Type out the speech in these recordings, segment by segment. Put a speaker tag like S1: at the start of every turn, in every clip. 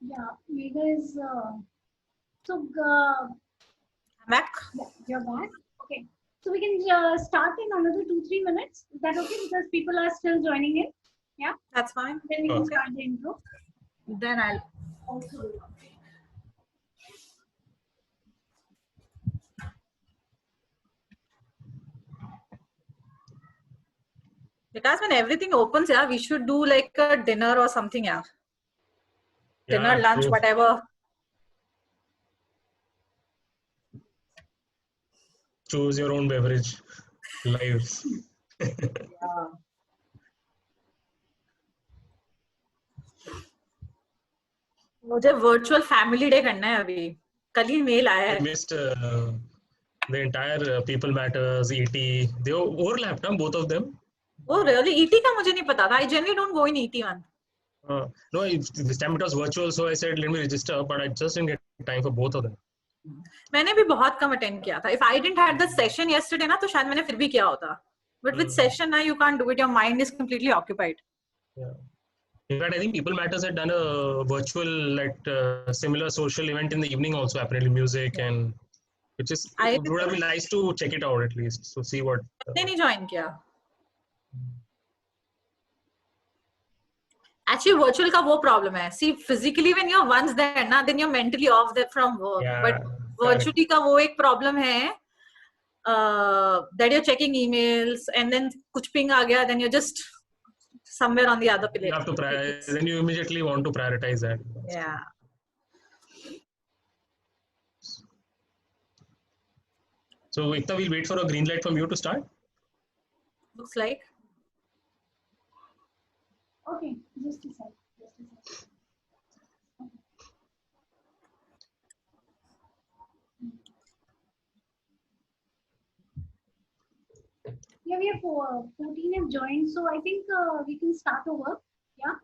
S1: Yeah, Megha is. So,
S2: Back.
S1: yeah, you're back. Okay. So we can start in another 2-3 minutes. Is that okay? Because people are still joining in. Yeah.
S2: That's fine.
S1: Then we can
S2: Okay.
S1: start the intro.
S2: Then I'll.
S1: Also.
S2: Because when everything opens, yeah, we should do like a dinner or something, yeah. Dinner,
S3: Yeah,
S2: lunch,
S3: true.
S2: whatever.
S3: Choose your own beverage. Lives.
S2: Yeah. मुझे virtual family day करना है अभी. कल ही mail आया
S3: I
S2: है.
S3: missed the entire People Matters, ET. They overlapped, huh, both of them.
S2: Oh really? ET का मुझे नहीं पता था. I generally don't go in ET one.
S3: No, this time it was virtual, so I said let me register, but I just didn't get time for both of them.
S2: मैंने भी बहुत कम attend किया था. If I didn't had the session yesterday ना, तो शायद मैंने फिर भी किया होता. But with session now you can't do it. Your mind is completely occupied.
S3: Yeah. In fact, I think People Matters had done a virtual, similar social event in the evening also, apparently music and which is it would have been nice to check it out at least, so see what.
S2: मैंने नहीं join किया. Actually, virtual का वो problem है. See, physically when you're once there, ना, then you're mentally off there from work.
S3: Yeah,
S2: but virtually का वो एक problem है. That you're checking emails and then कुछ ping आ गया, then you're just somewhere on the other place.
S3: You have to then you immediately want to prioritize that.
S2: Yeah.
S3: So Ekta, we'll wait for a green light from you to start.
S2: Looks like.
S1: Okay, just a sec. Yeah, we have 14 have joined, so I think we can start over. Yeah.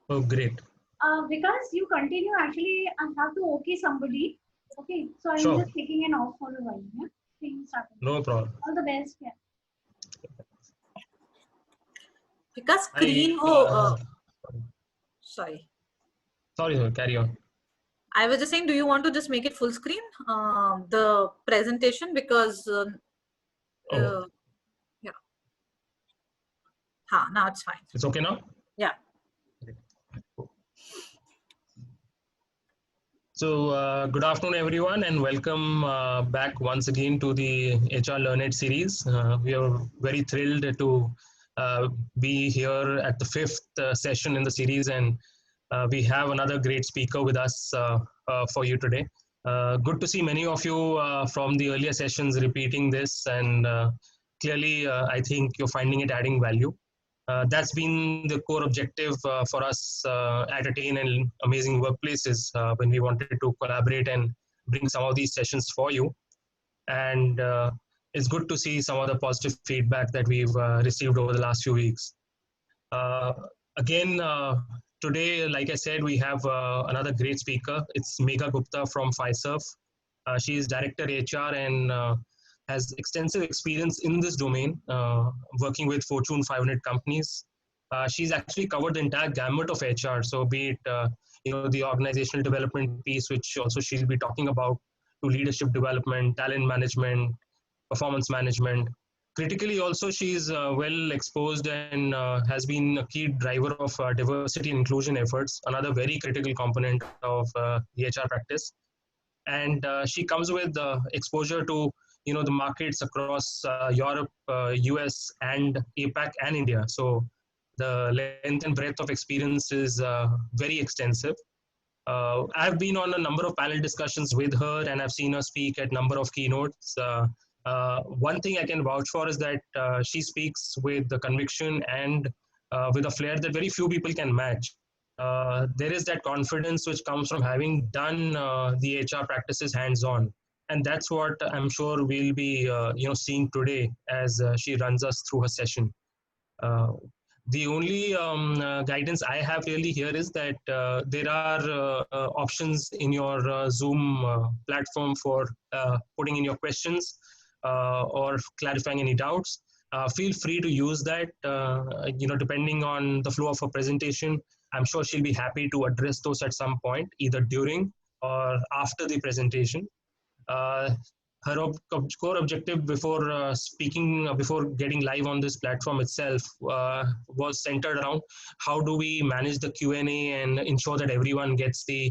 S3: Oh, great.
S1: Because you continue, actually, I have to okay somebody. Okay, so I'm
S3: Sure.
S1: just taking an off for a while. Yeah, so you start.
S3: No problem.
S1: All the best. Yeah.
S2: Because screen sorry.
S3: Sorry, carry on.
S2: I was just saying, do you want to just make it full screen, the presentation? Because yeah. Now it's fine.
S3: It's okay now?
S2: Yeah.
S3: So good afternoon, everyone, and welcome back once again to the HR Learned series. We are very thrilled to be here at the fifth session in the series, and we have another great speaker with us for you today. Good to see many of you from the earlier sessions repeating this, and clearly I think you're finding it adding value. That's been the core objective for us at Attain and Amazing Workplaces when we wanted to collaborate and bring some of these sessions for you. And it's good to see some of the positive feedback that we've received over the last few weeks. Again, today, like I said, we have another great speaker. It's Megha Gupta from Fiserv. She is Director HR and has extensive experience in this domain, working with Fortune 500 companies. She's actually covered the entire gamut of HR. So be it the organizational development piece, which also she'll be talking about, to leadership development, talent management, performance management. Critically, also she's well exposed and has been a key driver of diversity and inclusion efforts, another very critical component of the HR practice. And she comes with exposure to the markets across Europe, US, and APAC and India. So the length and breadth of experience is very extensive. I've been on a number of panel discussions with her, and I've seen her speak at number of keynotes. One thing I can vouch for is that she speaks with the conviction and with a flair that very few people can match. There is that confidence which comes from having done the HR practices hands-on, and that's what I'm sure we'll be seeing today as she runs us through her session. The only guidance I have really here is that there are options in your Zoom platform for putting in your questions or clarifying any doubts. Feel free to use that, depending on the flow of a presentation. I'm sure she'll be happy to address those at some point, either during or after the presentation. Her core objective before before getting live on this platform itself was centered around how do we manage the Q&A and ensure that everyone gets the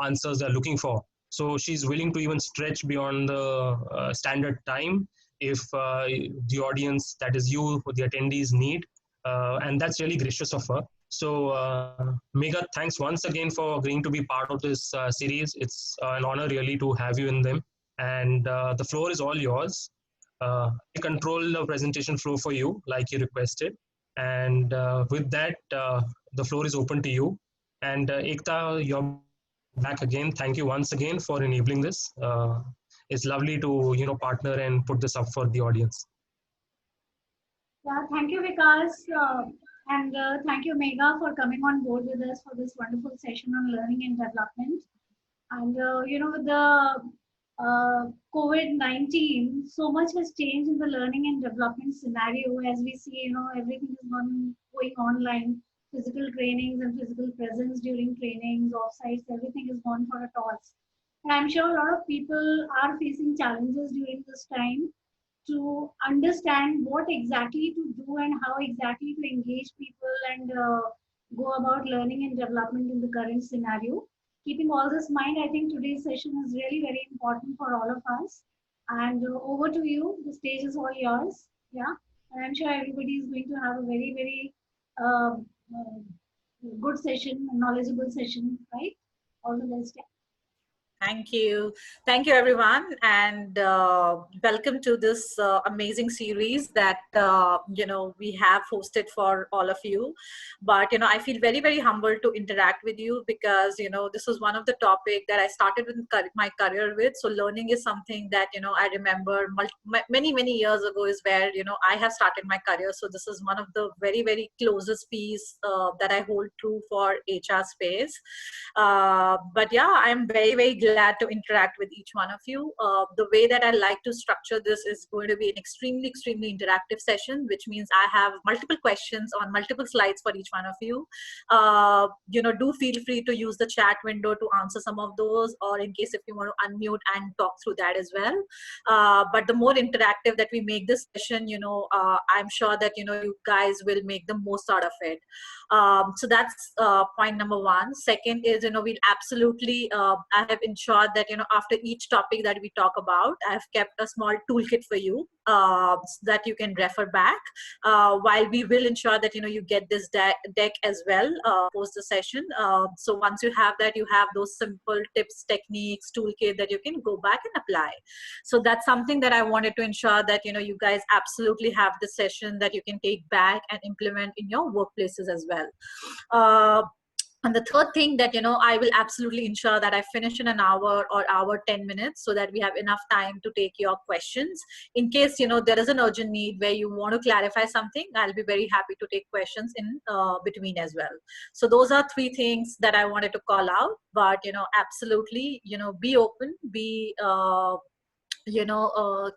S3: answers they're looking for. So she's willing to even stretch beyond the standard time if the audience, that is you, the attendees, need. And that's really gracious of her. So, Megha, thanks once again for agreeing to be part of this series. It's an honor really to have you in them. And the floor is all yours. I control the presentation flow for you, like you requested. And with that, the floor is open to you. And Ekta, you're back again. Thank you once again for enabling this. It's lovely to partner and put this up for the audience.
S1: Yeah, thank you, Vikas. And thank you, Megha, for coming on board with us for this wonderful session on learning and development. And, with the COVID-19, so much has changed in the learning and development scenario. As we see, everything is going online. Physical trainings and physical presence during trainings, offsites, everything is gone for a toss. And I'm sure a lot of people are facing challenges during this time to understand what exactly to do and how exactly to engage people and go about learning and development in the current scenario. Keeping all this in mind, I think today's session is really very important for all of us. And over to you. The stage is all yours. Yeah, and I'm sure everybody is going to have a very, very good session, a knowledgeable session, right? All the best.
S2: Thank you. Thank you, everyone. And welcome to this amazing series that, we have hosted for all of you. But, I feel very, very humbled to interact with you because, this is one of the topics that I started with my career with. So learning is something that, I remember many, many years ago is where, I have started my career. So this is one of the very, very closest piece that I hold true for HR space. But yeah, I'm very, very glad to interact with each one of you. The way that I like to structure this is going to be an extremely, extremely interactive session, which means I have multiple questions on multiple slides for each one of you. Do feel free to use the chat window to answer some of those, or in case if you want to unmute and talk through that as well. But the more interactive that we make this session, I'm sure that, you guys will make the most out of it. So that's point number one. Second is, we'll absolutely, I have ensured that, after each topic that we talk about, I've kept a small toolkit for you so that you can refer back, while we will ensure that, you get this deck as well post the session. So once you have that, you have those simple tips, techniques, toolkit that you can go back and apply. So that's something that I wanted to ensure that, you guys absolutely have the session that you can take back and implement in your workplaces as well. And the third thing that, I will absolutely ensure that I finish in an hour or hour 10 minutes so that we have enough time to take your questions. In case, there is an urgent need where you want to clarify something, I'll be very happy to take questions in between as well. So those are three things that I wanted to call out. But, absolutely, be open, be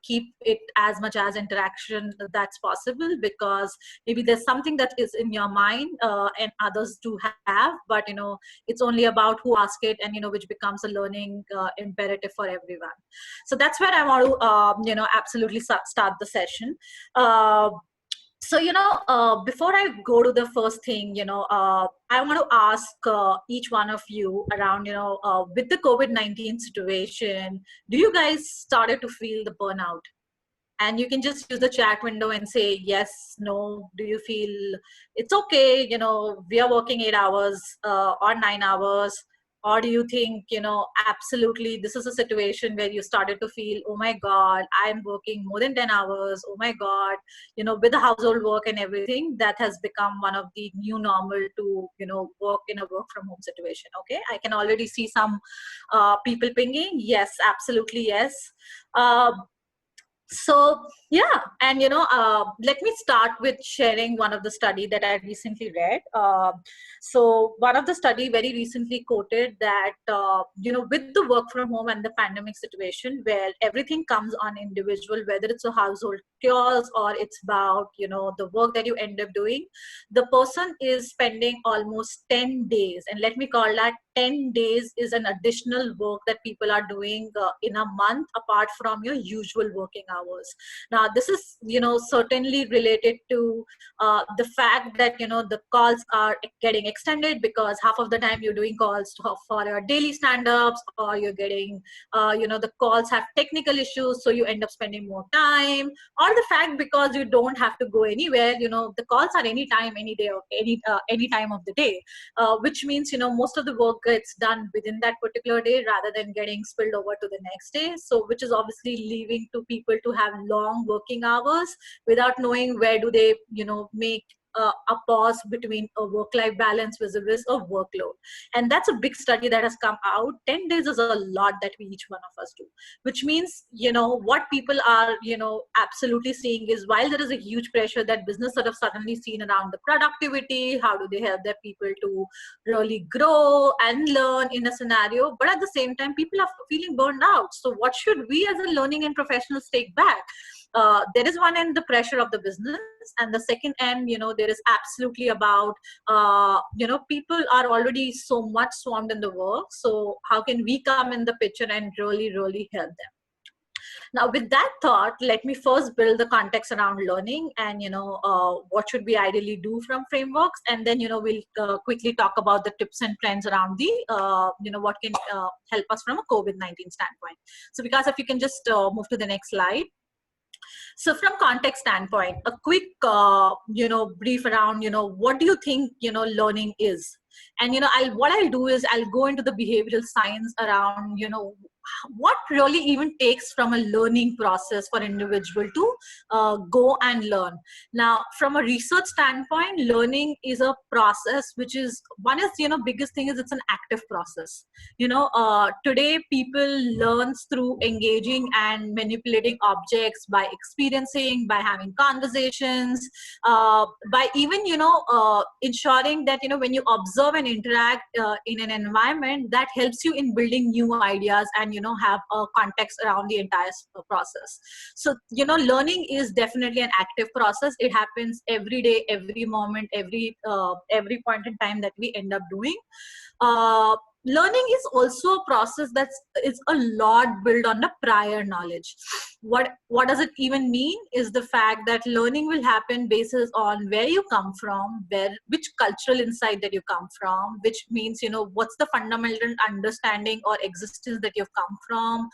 S2: keep it as much as interaction that's possible, because maybe there's something that is in your mind and others do have, but it's only about who asks it, and which becomes a learning imperative for everyone. So that's where I want to absolutely start the session. So, before I go to the first thing, I want to ask each one of you around, with the COVID-19 situation, do you guys started to feel the burnout? And you can just use the chat window and say, yes, no, do you feel it's okay? We are working 8 hours or 9 hours. Or do you think, absolutely, this is a situation where you started to feel, oh my God, I'm working more than 10 hours. Oh my God, with the household work and everything, that has become one of the new normal to, work in a work from home situation. Okay. I can already see some people pinging. Yes, absolutely. Yes. So yeah, and let me start with sharing one of the study that I recently read. So one of the study very recently quoted that with the work from home and the pandemic situation where everything comes on individual, whether it's a household chores or it's about the work that you end up doing, the person is spending almost 10 days, and let me call that 10 days is an additional work that people are doing in a month apart from your usual working hours. Now this is certainly related to the fact that the calls are getting extended because half of the time you're doing calls for your daily stand-ups, or you're getting the calls have technical issues, so you end up spending more time, or the fact because you don't have to go anywhere, the calls are anytime, any day, or any time of the day, which means most of the work gets done within that particular day rather than getting spilled over to the next day. So which is obviously leaving to people to have long working hours without knowing where do they make a pause between a work-life balance versus a workload. And that's a big study that has come out. 10 days is a lot that we each one of us do, which means what people are absolutely seeing is, while there is a huge pressure that business sort of suddenly seen around the productivity, how do they help their people to really grow and learn in a scenario, but at the same time people are feeling burned out. So what should we as a learning and professionals take back? There is one end, the pressure of the business, and the second end, there is absolutely about people are already so much swarmed in the work, so how can we come in the picture and really help them? Now, with that thought, let me first build the context around learning and, what should we ideally do from frameworks. And then, we'll quickly talk about the tips and trends around the, what can help us from a COVID-19 standpoint. So because if you can just move to the next slide. So from context standpoint, a quick, brief around, what do you think, learning is? And, what I'll do is I'll go into the behavioral science around, what really even takes from a learning process for individual to go and learn. Now, from a research standpoint, learning is a process, which is one is, biggest thing is it's an active process. Today people learns through engaging and manipulating objects, by experiencing, by having conversations, by even, ensuring that, when you observe and interact in an environment, that helps you in building new ideas and, have a context around the entire process. So, learning is definitely an active process. It happens every day, every moment, every point in time that we end up doing. Learning is also a process it's a lot built on the prior knowledge. What does it even mean is the fact that learning will happen basis on where you come from, which cultural insight that you come from, which means what's the fundamental understanding or existence that you've come from,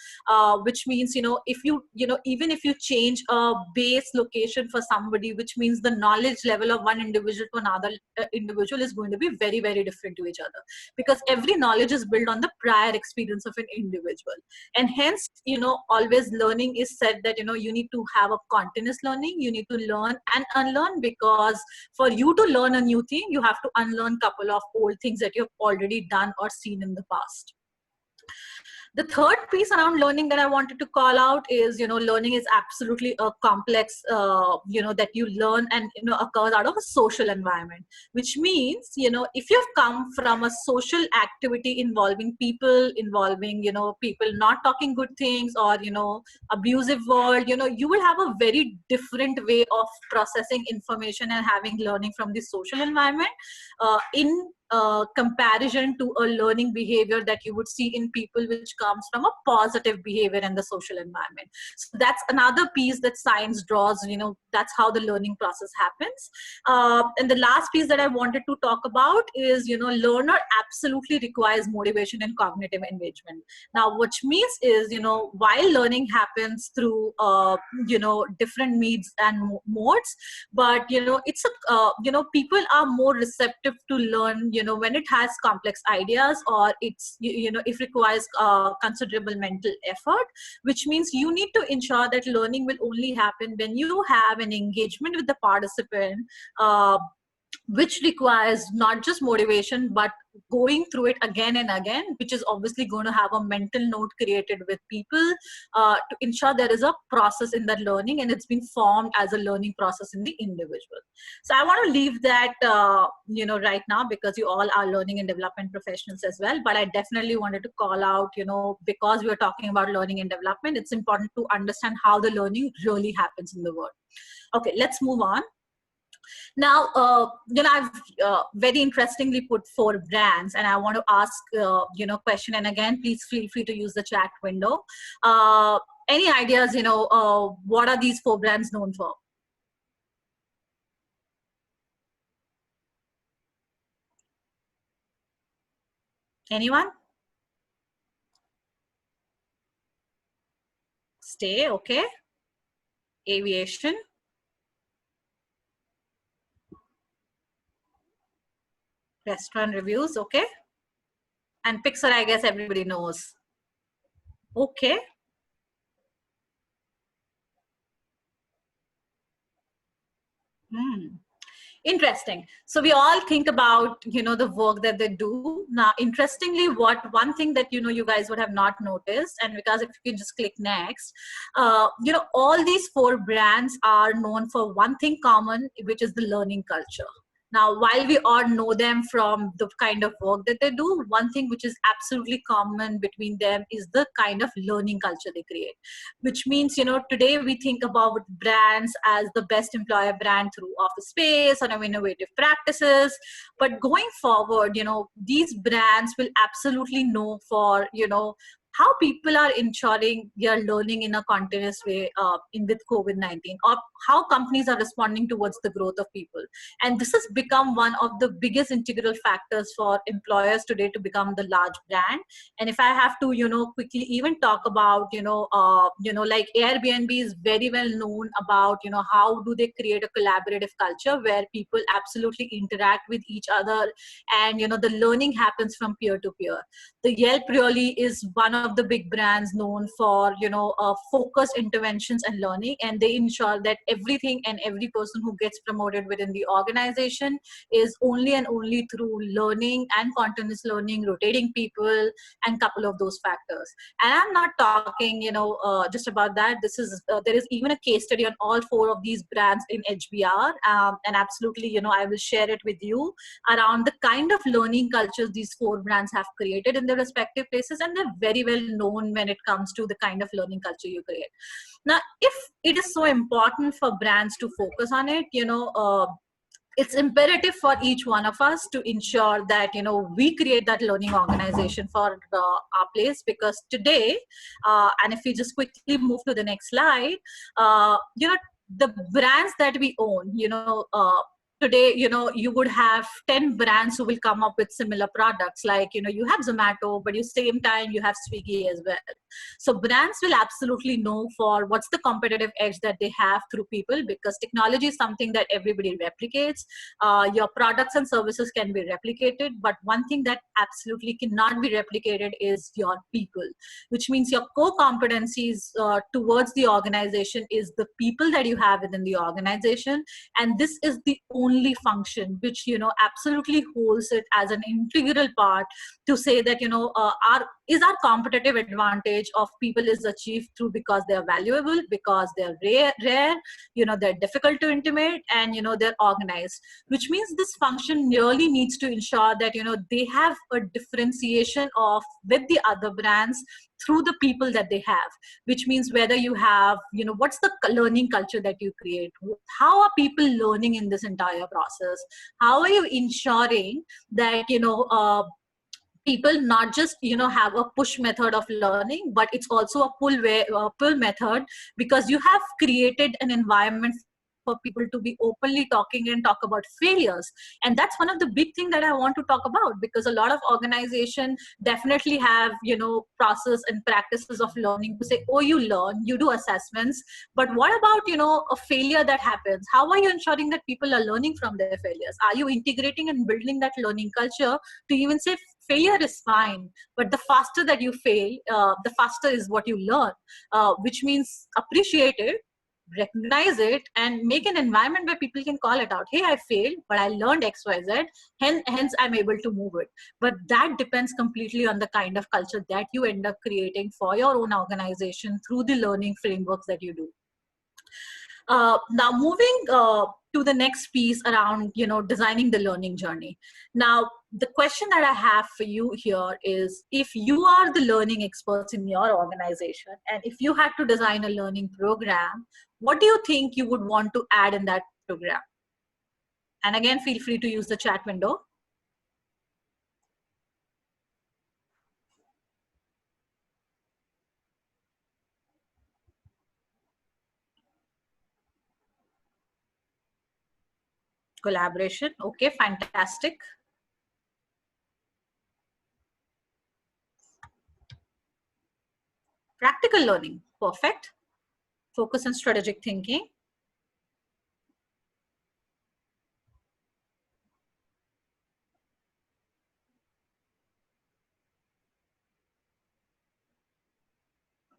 S2: which means if you even if you change a base location for somebody, which means the knowledge level of one individual to another individual is going to be very, very different to each other, because every knowledge is built on the prior experience of an individual. And hence, always learning is said that, you need to have a continuous learning. You need to learn and unlearn, because for you to learn a new thing, you have to unlearn a couple of old things that you've already done or seen in the past. The third piece around learning that I wanted to call out is, learning is absolutely a complex, that you learn and, occurs out of a social environment, which means, if you've come from a social activity involving people, people not talking good things or, abusive world, you will have a very different way of processing information and having learning from the social environment in comparison to a learning behavior that you would see in people which comes from a positive behavior in the social environment. So that's another piece that science draws, that's how the learning process happens. And the last piece that I wanted to talk about is, learner absolutely requires motivation and cognitive engagement. Now, which means is, while learning happens through, different means and modes, but, it's a, people are more receptive to learn, when it has complex ideas or it's, it requires considerable mental effort, which means you need to ensure that learning will only happen when you have an engagement with the participant, which requires not just motivation, but going through it again and again, which is obviously going to have a mental note created with people to ensure there is a process in that learning, and it's been formed as a learning process in the individual. So I want to leave that, right now, because you all are learning and development professionals as well. But I definitely wanted to call out, because we are talking about learning and development, it's important to understand how the learning really happens in the world. Okay, let's move on. Now, I've very interestingly put 4 brands, and I want to ask, question. And again, please feel free to use the chat window. Any ideas, what are these 4 brands known for? Anyone? Stay, okay. Aviation. Restaurant reviews, okay. And Pixar, I guess everybody knows. Okay. Interesting. So we all think about, the work that they do. Now, interestingly, one thing that, you guys would have not noticed, and because if you can just click next, all these 4 brands are known for one thing common, which is the learning culture. Now, while we all know them from the kind of work that they do, one thing which is absolutely common between them is the kind of learning culture they create, which means, today we think about brands as the best employer brand through Office Space or innovative practices. But going forward, these brands will absolutely know for, how people are ensuring they are learning in a continuous way with COVID-19, or how companies are responding towards the growth of people. And this has become one of the biggest integral factors for employers today to become the large brand. And if I have to, quickly even talk about, like Airbnb is very well known about, how do they create a collaborative culture where people absolutely interact with each other, and, the learning happens from peer to peer. The Yelp really is one of the big brands known for, focused interventions and learning, and they ensure that everything and every person who gets promoted within the organization is only and only through learning and continuous learning, rotating people, and couple of those factors. And I'm not talking, just about that. This is there is even a case study on all 4 of these brands in HBR, and absolutely, I will share it with you around the kind of learning cultures these 4 brands have created in their respective places, and they're very well known when it comes to the kind of learning culture you create. Now, if it is so important for brands to focus on it, it's imperative for each one of us to ensure that, we create that learning organization for our place, because today, and if we just quickly move to the next slide, the brands that we own, today, you would have 10 brands who will come up with similar products. Like, you have Zomato, but at the same time, you have Swiggy as well. So brands will absolutely know for what's the competitive edge that they have through people, because technology is something that everybody replicates. Your products and services can be replicated, but one thing that absolutely cannot be replicated is your people, which means your core competencies towards the organization is the people that you have within the organization. And this is the only function which, absolutely holds it as an integral part to say that, our competitive advantage of people is achieved through because they are valuable, because they're rare, they're difficult to intimate, and, they're organized, which means this function really needs to ensure that, they have a differentiation with the other brands through the people that they have, which means whether you have, what's the learning culture that you create, how are people learning in this entire process, how are you ensuring that, people not just have a push method of learning, but it's also a pull method, because you have created an environment for people to be openly talking and talk about failures. And that's one of the big things that I want to talk about, because a lot of organizations definitely have process and practices of learning to say, oh, you learn, you do assessments, but what about a failure that happens? How are you ensuring that people are learning from their failures? Are you integrating and building that learning culture to even say failure is fine, but the faster that you fail, the faster is what you learn, which means appreciate it, recognize it and make an environment where people can call it out. Hey, I failed, but I learned XYZ, hence I'm able to move it. But that depends completely on the kind of culture that you end up creating for your own organization through the learning frameworks that you do. Now moving to the next piece around, designing the learning journey. Now, the question that I have for you here is, if you are the learning experts in your organization, and if you had to design a learning program, what do you think you would want to add in that program? And again, feel free to use the chat window. Collaboration. Okay, fantastic. Practical learning. Perfect. Focus on strategic thinking.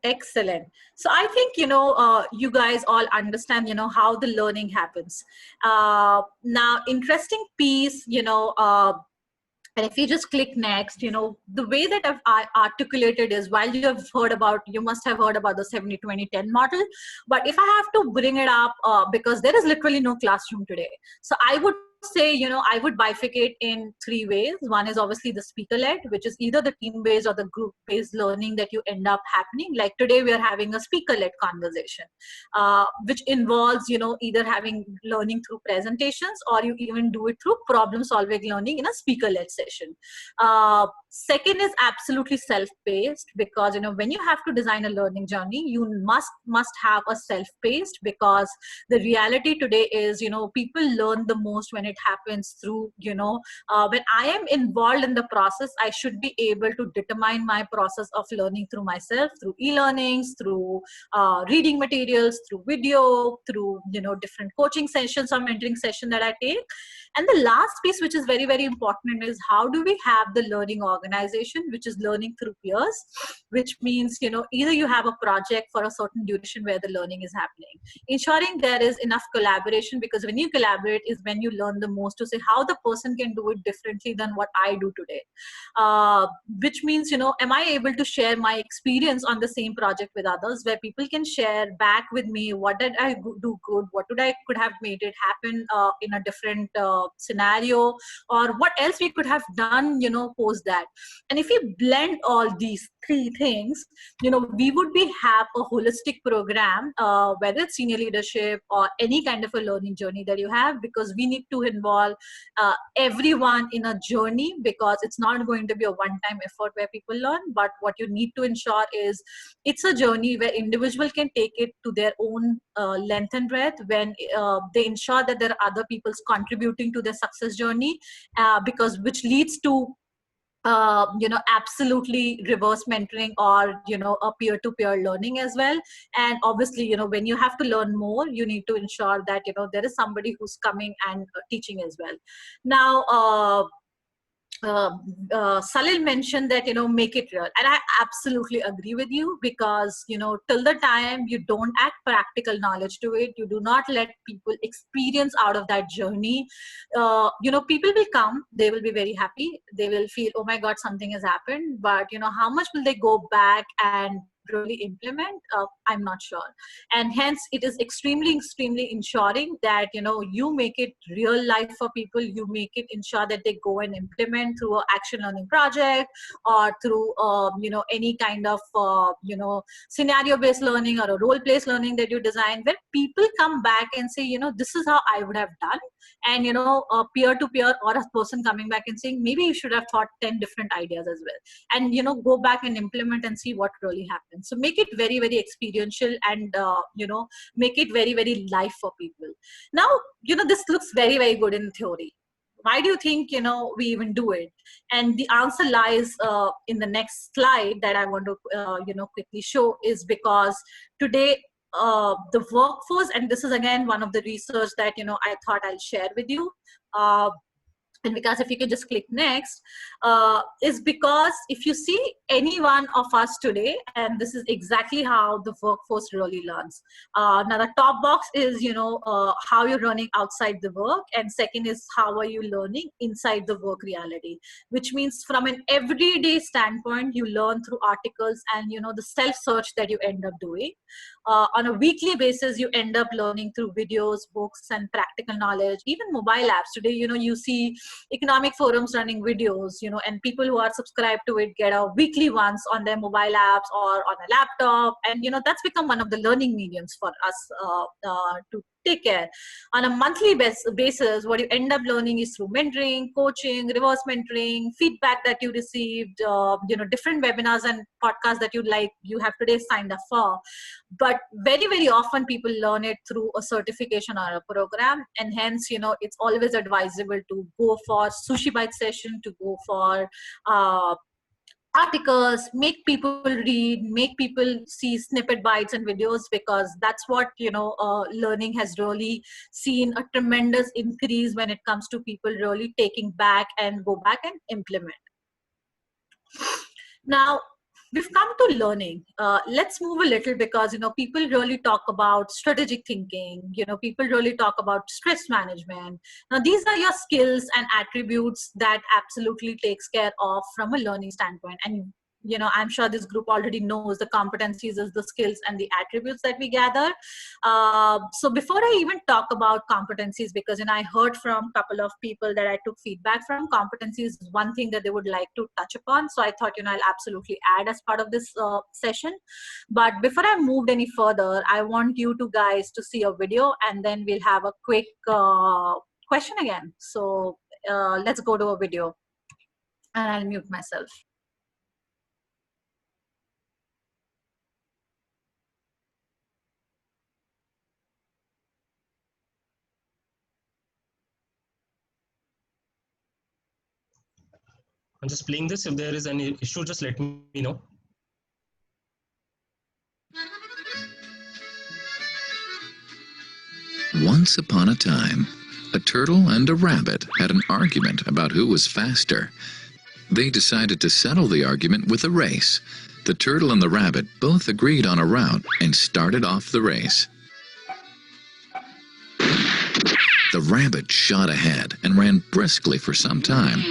S2: Excellent. So I think, you guys all understand, how the learning happens. Now, interesting piece, and if you just click next, the way that I articulated is, while you must have heard about the 70-20-10 model, but if I have to bring it up, because there is literally no classroom today. So I would say, I would bifurcate in 3 ways. One is obviously the speaker-led, which is either the team-based or the group-based learning that you end up happening. Like today, we are having a speaker-led conversation, which involves, either having learning through presentations, or you even do it through problem-solving learning in a speaker-led session. Second is absolutely self-paced, because, when you have to design a learning journey, you must have a self-paced, because the reality today is, people learn the most when it happens through, when I am involved in the process, I should be able to determine my process of learning through myself, through e-learnings, through reading materials, through video, through, different coaching sessions or mentoring session that I take. And the last piece, which is very, very important, is how do we have the learning organization, which is learning through peers, which means, either you have a project for a certain duration where the learning is happening, ensuring there is enough collaboration, because when you collaborate is when you learn the most, to say how the person can do it differently than what I do today. Which means, am I able to share my experience on the same project with others, where people can share back with me, what did I do good, what could have made it happen in a different scenario, or what else we could have done, post that. And if we blend all these 3 things, we would have a holistic program, whether it's senior leadership or any kind of a learning journey that you have, because we need to involve everyone in a journey, because it's not going to be a one-time effort where people learn, but what you need to ensure is it's a journey where individual can take it to their own length and breadth, when they ensure that there are other people contributing to their success journey, because which leads to absolutely reverse mentoring, or a peer-to-peer learning as well. And obviously, when you have to learn more, you need to ensure that there is somebody who's coming and teaching as well. Now, Salil mentioned that, make it real. And I absolutely agree with you, because, till the time you don't add practical knowledge to it, you do not let people experience out of that journey, people will come, they will be very happy. They will feel, oh my God, something has happened. But, how much will they go back and really implement? I'm not sure. And hence it is extremely ensuring that you make it real life for people. You make it ensure that they go and implement through an action learning project, or through any kind of scenario based learning, or a role based learning that you design, where people come back and say, this is how I would have done. And a peer to peer, or a person coming back and saying, maybe you should have thought 10 different ideas as well, and go back and implement and see what really happens. So make it very, very experiential, and make it very, very live for people. Now, this looks very, very good in theory. Why do you think we even do it? And the answer lies in the next slide that I want to quickly show, is because today the workforce, and this is again one of the research that I thought I'll share with you. and because if you could just click next, is because if you see any one of us today, and this is exactly how the workforce really learns. Now the top box is, how you're learning outside the work, and second is how are you learning inside the work reality, which means from an everyday standpoint, you learn through articles and, the self-search that you end up doing. On a weekly basis, you end up learning through videos, books, and practical knowledge, even mobile apps. Today, you see economic forums running videos, and people who are subscribed to it get a weekly ones on their mobile apps or on a laptop. And, that's become one of the learning mediums for us to take care. On a monthly basis, what you end up learning is through mentoring, coaching, reverse mentoring, feedback that you received, different webinars and podcasts that you have today signed up for. But very, very often people learn it through a certification or a program. And hence, it's always advisable to go for Sushi Bite session, to go for articles, make people read, make people see snippet bites and videos, because that's what, learning has really seen a tremendous increase when it comes to people really taking back and go back and implement. Now, we've come to learning. Let's move a little, because, people really talk about strategic thinking. People really talk about stress management. Now, these are your skills and attributes that absolutely takes care of from a learning standpoint. And, I'm sure this group already knows the competencies as the skills and the attributes that we gather. So before I even talk about competencies, because, I heard from a couple of people that I took feedback from, competencies is one thing that they would like to touch upon. So I thought, I'll absolutely add as part of this session. But before I moved any further, I want you two guys to see a video, and then we'll have a quick question again. So let's go to a video, and I'll mute myself.
S3: I'm just playing this. If there is any issue, just let me know.
S4: Once upon a time, a turtle and a rabbit had an argument about who was faster. They decided to settle the argument with a race. The turtle and the rabbit both agreed on a route and started off the race. The rabbit shot ahead and ran briskly for some time.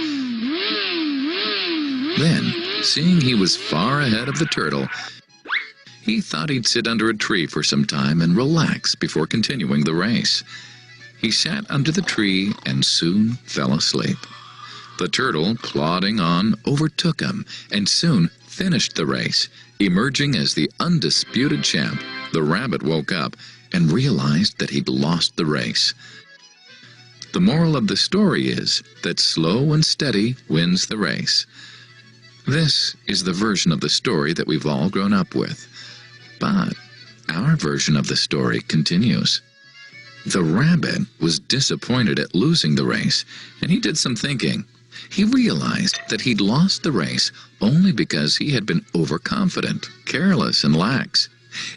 S4: Then, seeing he was far ahead of the turtle, he thought he'd sit under a tree for some time and relax before continuing the race. He sat under the tree and soon fell asleep. The turtle, plodding on, overtook him and soon finished the race, emerging as the undisputed champ. The rabbit woke up and realized that he'd lost the race. The moral of the story is that slow and steady wins the race. This is the version of the story that we've all grown up with. But our version of the story continues. The rabbit was disappointed at losing the race, and he did some thinking. He realized that he'd lost the race only because he had been overconfident, careless, and lax.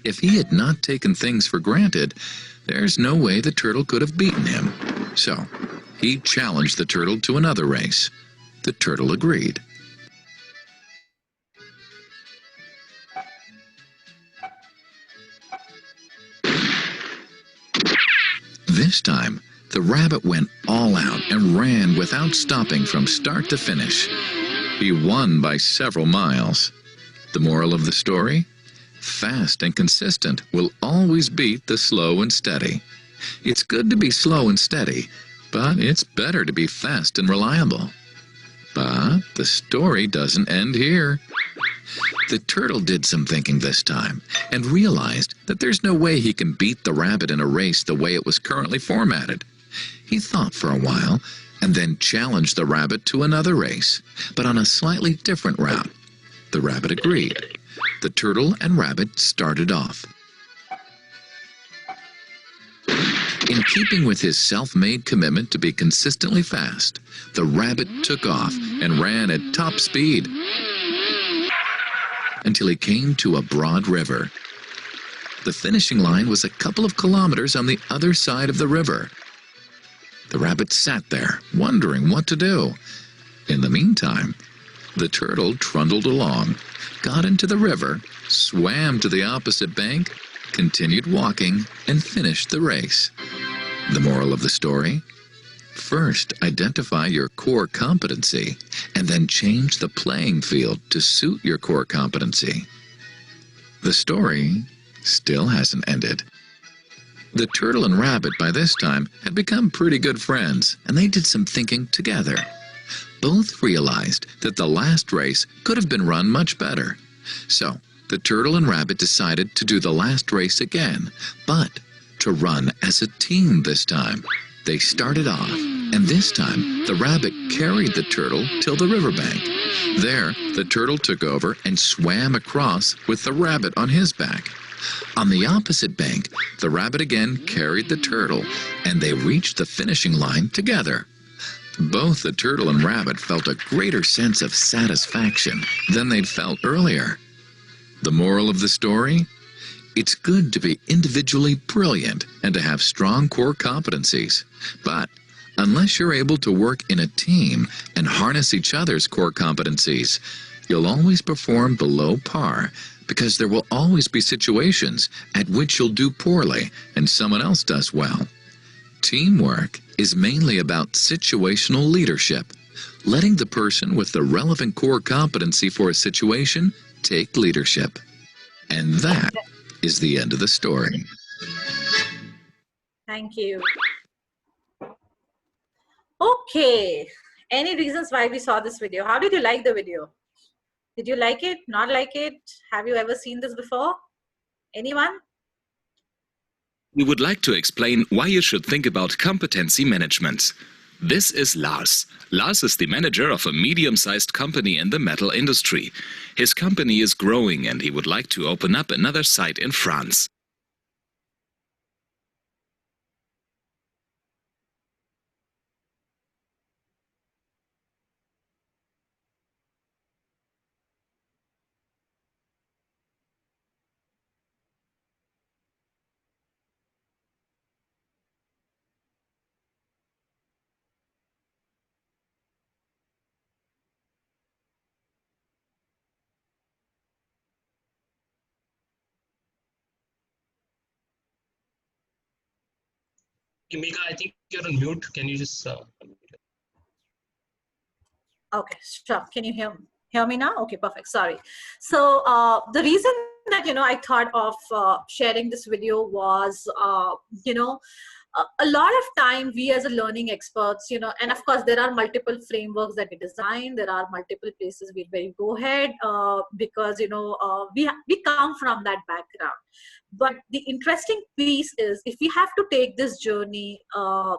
S4: If he had not taken things for granted, there's no way the turtle could have beaten him. So, he challenged the turtle to another race. The turtle agreed. This time, the rabbit went all out and ran without stopping from start to finish. He won by several miles. The moral of the story? Fast and consistent will always beat the slow and steady. It's good to be slow and steady, but it's better to be fast and reliable. But the story doesn't end here. The turtle did some thinking this time and realized that there's no way he can beat the rabbit in a race the way it was currently formatted. He thought for a while and then challenged the rabbit to another race, but on a slightly different route. The rabbit agreed. The turtle and rabbit started off. In keeping with his self-made commitment to be consistently fast, the rabbit took off and ran at top speed until he came to a broad river. The finishing line was a couple of kilometers on the other side of the river. The rabbit sat there, wondering what to do. In the meantime, the turtle trundled along, got into the river, swam to the opposite bank, continued walking, and finished the race. The moral of the story? First, identify your core competency, and then change the playing field to suit your core competency. The story still hasn't ended. The turtle and rabbit by this time had become pretty good friends, and they did some thinking together. Both realized that the last race could have been run much better. So, the turtle and rabbit decided to do the last race again, but to run as a team this time. They started off, and this time the rabbit carried the turtle till the riverbank. There, the turtle took over and swam across with the rabbit on his back. On the opposite bank, the rabbit again carried the turtle, and they reached the finishing line together. Both the turtle and rabbit felt a greater sense of satisfaction than they'd felt earlier. The moral of the story? It's good to be individually brilliant and to have strong core competencies. But unless you're able to work in a team and harness each other's core competencies, you'll always perform below par, because there will always be situations at which you'll do poorly and someone else does well. Teamwork is mainly about situational leadership, letting the person with the relevant core competency for a situation take leadership. And that is the end of the story.
S2: Thank you. Okay. Any reasons why we saw this video? How did you like the video? Did you like it? Not like it? Have you ever seen this before? Anyone?
S5: We would like to explain why you should think about competency management. This is Lars. Lars is the manager of a medium-sized company in the metal industry. His company is growing and he would like to open up another site in France.
S3: Mika, I think you're on mute. Can you just...
S2: Okay, sure. Can you hear me now? Okay, perfect. Sorry. So the reason that, I thought of sharing this video was, a lot of time we as a learning experts, and of course there are multiple frameworks that we design. There are multiple places where you go ahead because, we come from that background. But the interesting piece is, if we have to take this journey, from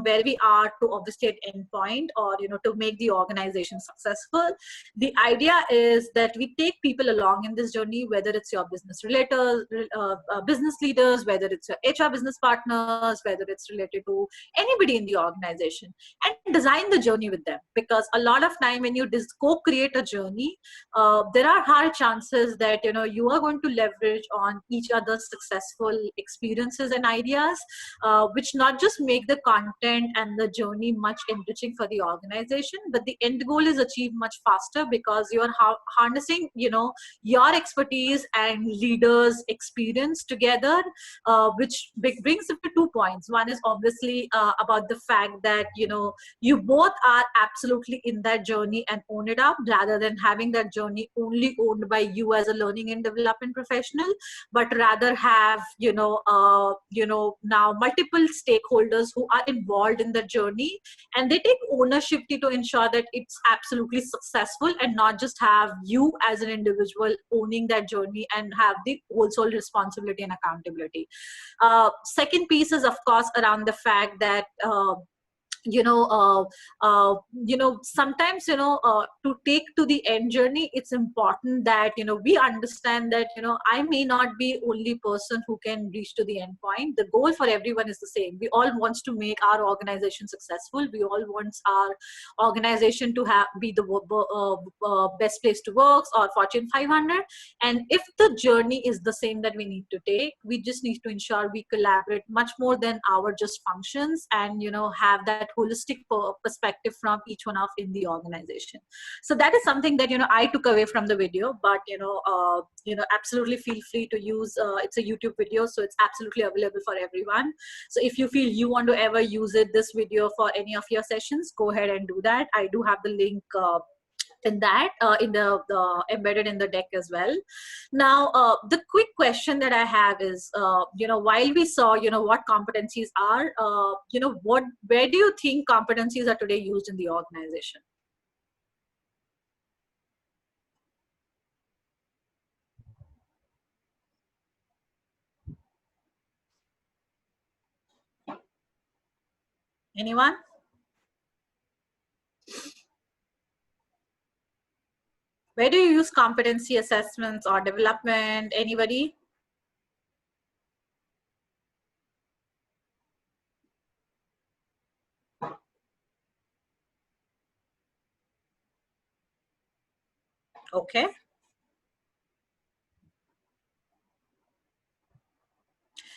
S2: where we are to obviously an endpoint, or, to make the organization successful, the idea is that we take people along in this journey, whether it's your business business leaders, whether it's your HR business partners, whether it's related to anybody in the organization, and design the journey with them. Because a lot of time when you co-create a journey, there are high chances that, you are going to leverage on each other's successful experiences and ideas, which not just make the content and the journey much enriching for the organization, but the end goal is achieved much faster because you are harnessing, your expertise and leaders' experience together, which brings it to 2 points. One is obviously about the fact that, you both are absolutely in that journey and own it up, rather than having that journey only owned by you as a learning and development professional, but rather have, now multiple stakeholders who are involved in the journey, and they take ownership to ensure that it's absolutely successful, and not just have you as an individual owning that journey and have the whole sole responsibility and accountability. Second piece is, of course, around the fact that sometimes to take to the end journey, it's important that we understand that I may not be only person who can reach to the end point. The goal for everyone is the same. We all wants to make our organization successful. We all want our organization to be the best place to work or Fortune 500. And if the journey is the same that we need to take, we just need to ensure we collaborate much more than our just functions, and have that holistic perspective from each one of in the organization. So that is something that I took away from the video. But absolutely feel free to use it's a YouTube video, so it's absolutely available for everyone. So if you feel you want to ever use this video for any of your sessions, go ahead and do that. I do have the link in that in the embedded in the deck as well. Now the quick question that I have is while we saw what competencies are, where do you think competencies are today used in the organization? Anyone? Where do you use competency assessments or development? Anybody? Okay.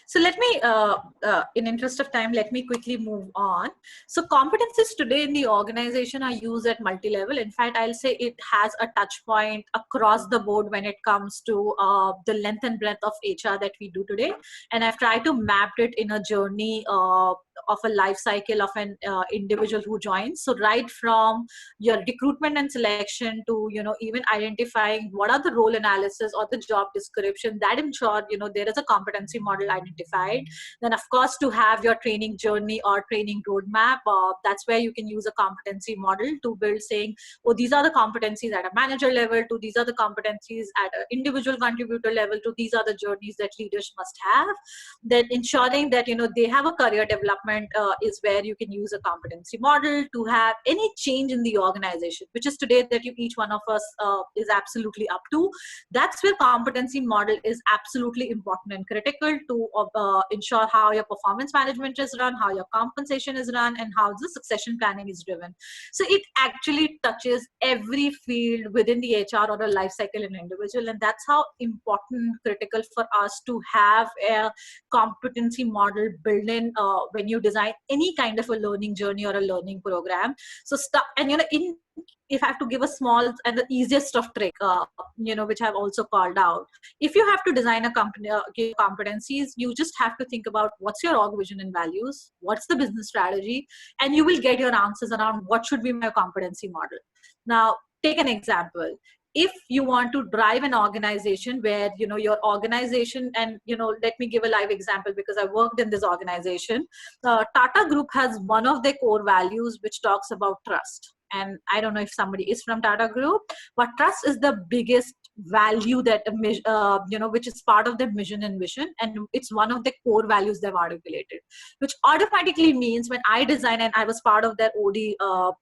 S2: So let me, in interest of time, let me quickly move on. So competencies today in the organization are used at multi-level. In fact, I'll say it has a touch point across the board when it comes to the length and breadth of HR that we do today. And I've tried to map it in a journey of a life cycle of an individual who joins. So right from your recruitment and selection to, even identifying what are the role analysis or the job description that ensure, there is a competency model identified. Then of course, to have your training journey or training roadmap, that's where you can use a competency model to build, saying, oh, these are the competencies at a manager level, to these are the competencies at an individual contributor level, to these are the journeys that leaders must have. Then ensuring that they have a career development is where you can use a competency model to have any change in the organization, which is today that each one of us is absolutely up to. That's where competency model is absolutely important and critical to ensure how your performance management is run, how your compensation is run, and how the succession planning is driven. So it actually touches every field within the HR or a life cycle in an individual, and that's how important, critical for us to have a competency model built in when you design any kind of a learning journey or a learning program. So if I have to give a small and the easiest of trick, which I've also called out, if you have to design a company, competencies, you just have to think about what's your org vision and values, what's the business strategy, and you will get your answers around what should be my competency model. Now, take an example. If you want to drive an organization where, your organization, and, let me give a live example because I worked in this organization. Tata Group has one of their core values, which talks about trust. And I don't know if somebody is from Tata Group, but trust is the biggest value that, which is part of their mission and vision. And it's one of the core values they've articulated, which automatically means when I design, and I was part of their OD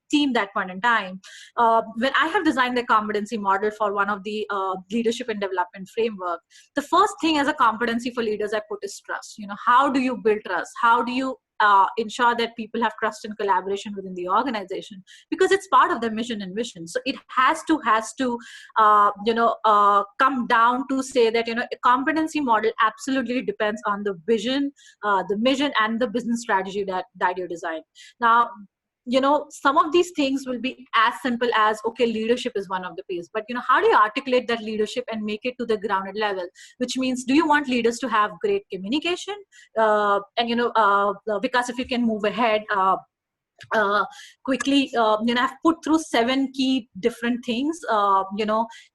S2: team that point in time, when I have designed the competency model for one of the leadership and development framework, the first thing as a competency for leaders I put is trust. How do you build trust? How do you ensure that people have trust and collaboration within the organization, because it's part of their mission and vision. So it has to come down to say that a competency model absolutely depends on the vision, the mission, and the business strategy that you design. Now, some of these things will be as simple as, okay, leadership is one of the piece, but how do you articulate that leadership and make it to the grounded level, which means, do you want leaders to have great communication? Because if you can move ahead quickly, I've put through 7 key different things.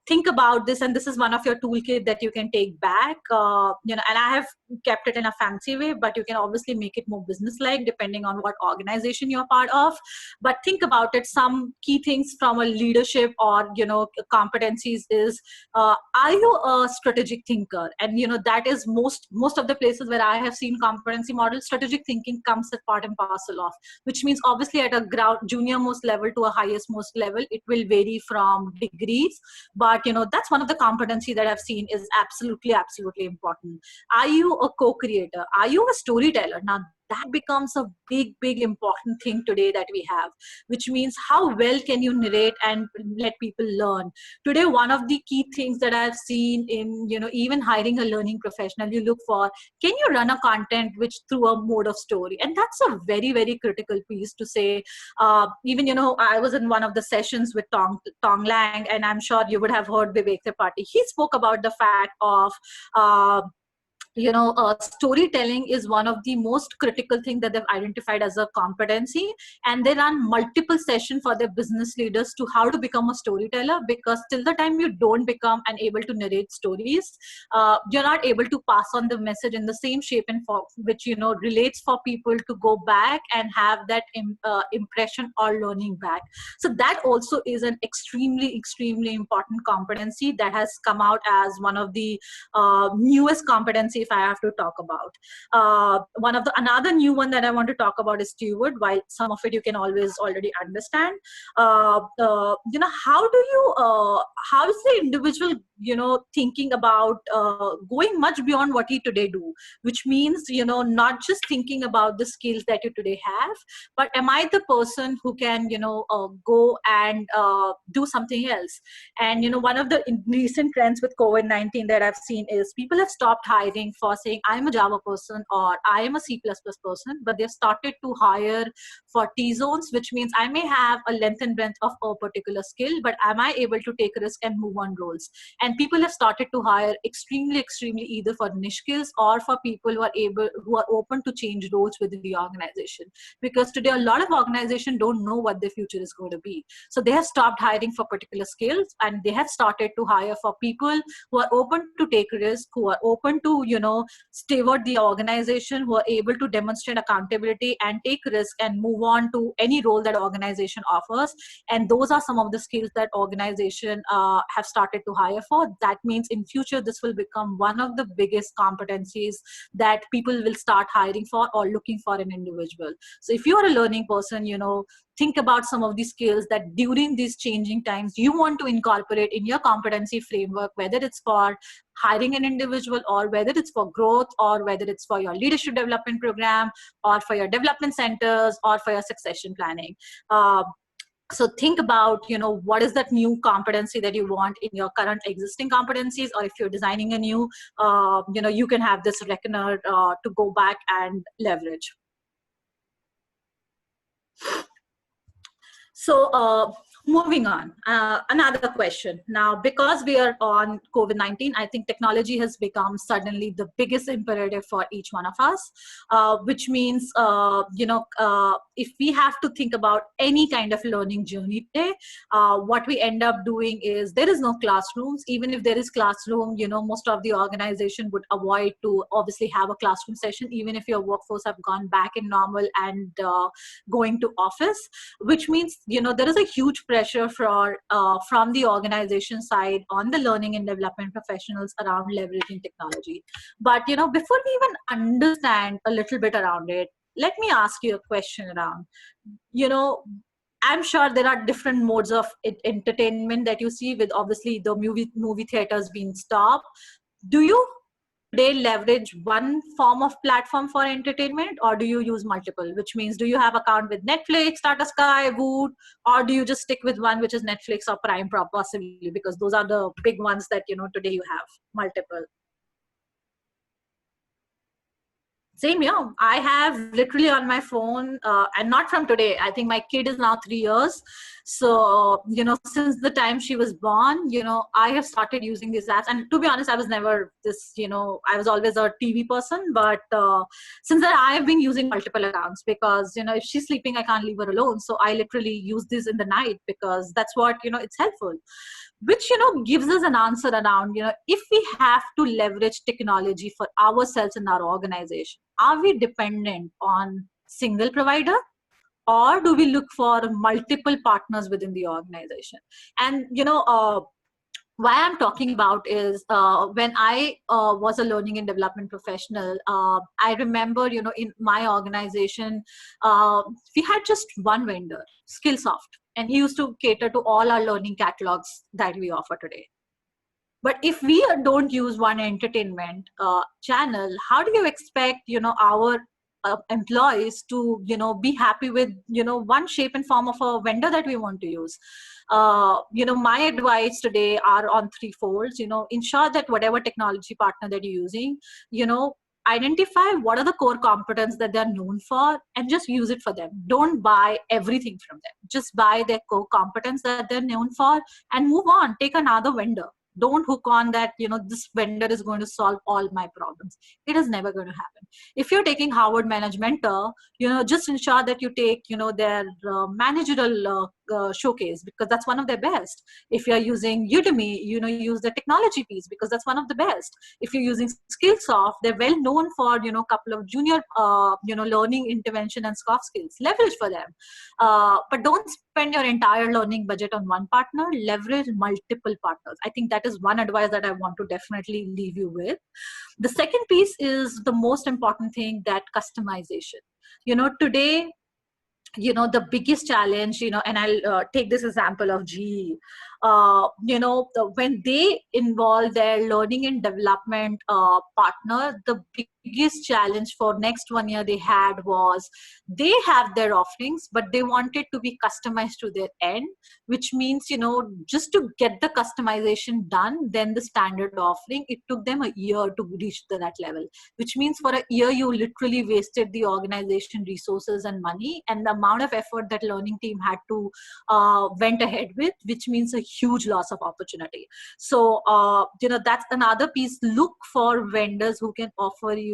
S2: think about this, and this is one of your toolkit that you can take back, and I have kept it in a fancy way, but you can obviously make it more business-like depending on what organization you're part of. But think about it. Some key things from a leadership or, competencies is, are you a strategic thinker? And, that is most of the places where I have seen competency models, strategic thinking comes as part and parcel of, which means obviously at a junior most level to a highest most level, it will vary from degrees. But, that's one of the competency that I've seen is absolutely important. Are you a co-creator? Are you a storyteller? Now, that becomes a big important thing today that we have, which means how well can you narrate and let people learn. Today, one of the key things that I've seen in, even hiring a learning professional, you look for, can you run a content which through a mode of story? And that's a very critical piece to say. Even, I was in one of the sessions with Tong Lang, and I'm sure you would have heard Vivek Tripathi. He spoke about the fact of, storytelling is one of the most critical things that they've identified as a competency, and they run multiple sessions for their business leaders to how to become a storyteller, because till the time you don't become and able to narrate stories, you're not able to pass on the message in the same shape and form which relates for people to go back and have that impression or learning back. So that also is an extremely important competency that has come out as one of the newest competency if I have to talk about. Another new one that I want to talk about is steward. While some of it you can always already understand, how is the individual thinking about going much beyond what you today do, which means not just thinking about the skills that you today have, but am I the person who can go and do something else? And one of the recent trends with COVID-19 that I've seen is people have stopped hiring for saying I'm a Java person or I am a C++ person, but they've started to hire for T-zones, which means I may have a length and breadth of a particular skill, but am I able to take risk and move on roles? And people have started to hire extremely either for niche skills or for people who are open to change roles within the organization, because today a lot of organizations don't know what their future is going to be. So they have stopped hiring for particular skills, and they have started to hire for people who are open to take risk, who are open to steward the organization, who are able to demonstrate accountability and take risk and move on to any role that organization offers. And those are some of the skills that organization have started to hire for. That means in future this will become one of the biggest competencies that people will start hiring for or looking for an individual. So if you are a learning person, think about some of the skills that during these changing times you want to incorporate in your competency framework, whether it's for hiring an individual or whether it's for growth or whether it's for your leadership development program or for your development centers or for your succession planning. So think about, what is that new competency that you want in your current existing competencies, or if you're designing a new, you can have this reckoner to go back and leverage. So moving on, another question. Now, because we are on COVID-19, I think technology has become suddenly the biggest imperative for each one of us, which means, if we have to think about any kind of learning journey today, what we end up doing is there is no classrooms. Even if there is classroom, most of the organization would avoid to obviously have a classroom session, even if your workforce have gone back in normal and going to office, which means, there is a huge pressure from the organization side on the learning and development professionals around leveraging technology. But, before we even understand a little bit around it, let me ask you a question around, I'm sure there are different modes of entertainment that you see, with obviously the movie theaters being stopped. Do you today leverage one form of platform for entertainment, or do you use multiple? Which means, do you have account with Netflix, Tata Sky, Voot, or do you just stick with one, which is Netflix or Prime possibly, because those are the big ones that today you have multiple. Same here. I have literally on my phone, and not from today. I think my kid is now 3 years. So, since the time she was born, I have started using these apps. And to be honest, I was never this, I was always a TV person. But since then, I have been using multiple accounts because, if she's sleeping, I can't leave her alone. So I literally use this in the night because that's what, it's helpful. which, gives us an answer around, if we have to leverage technology for ourselves in our organization, are we dependent on single provider, or do we look for multiple partners within the organization? And why I'm talking about is when I was a learning and development professional, I remember, in my organization, we had just one vendor, Skillsoft, and he used to cater to all our learning catalogs that we offer today. But if we don't use one entertainment channel, how do you expect, our employees to, be happy with, one shape and form of a vendor that we want to use? My advice today are on three folds. Ensure that whatever technology partner that you're using, identify what are the core competence that they're known for and just use it for them. Don't buy everything from them. Just buy their core competence that they're known for and move on. Take another vendor. Don't hook on that, this vendor is going to solve all my problems. It is never going to happen. If you're taking Harvard Managementor, just ensure that you take, their managerial showcase, because that's one of their best. If you're using Udemy, use the technology piece, because that's one of the best. If you're using Skillsoft, they're well known for, couple of junior, learning intervention and soft skills. Leverage for them. But don't spend your entire learning budget on one partner. Leverage multiple partners. I think that is one advice that I want to definitely leave you with. The second piece is the most important thing, that customization. Today, the biggest challenge, and I'll take this example of GE. When they involve their learning and development partner, the biggest challenge for next 1 year they had was they have their offerings, but they wanted to be customized to their end, which means, just to get the customization done, then the standard offering, it took them a year to reach that level, which means for a year, you literally wasted the organization resources and money, and the amount of effort that learning team had to went ahead with, which means a huge loss of opportunity. So, that's another piece. Look for vendors who can offer you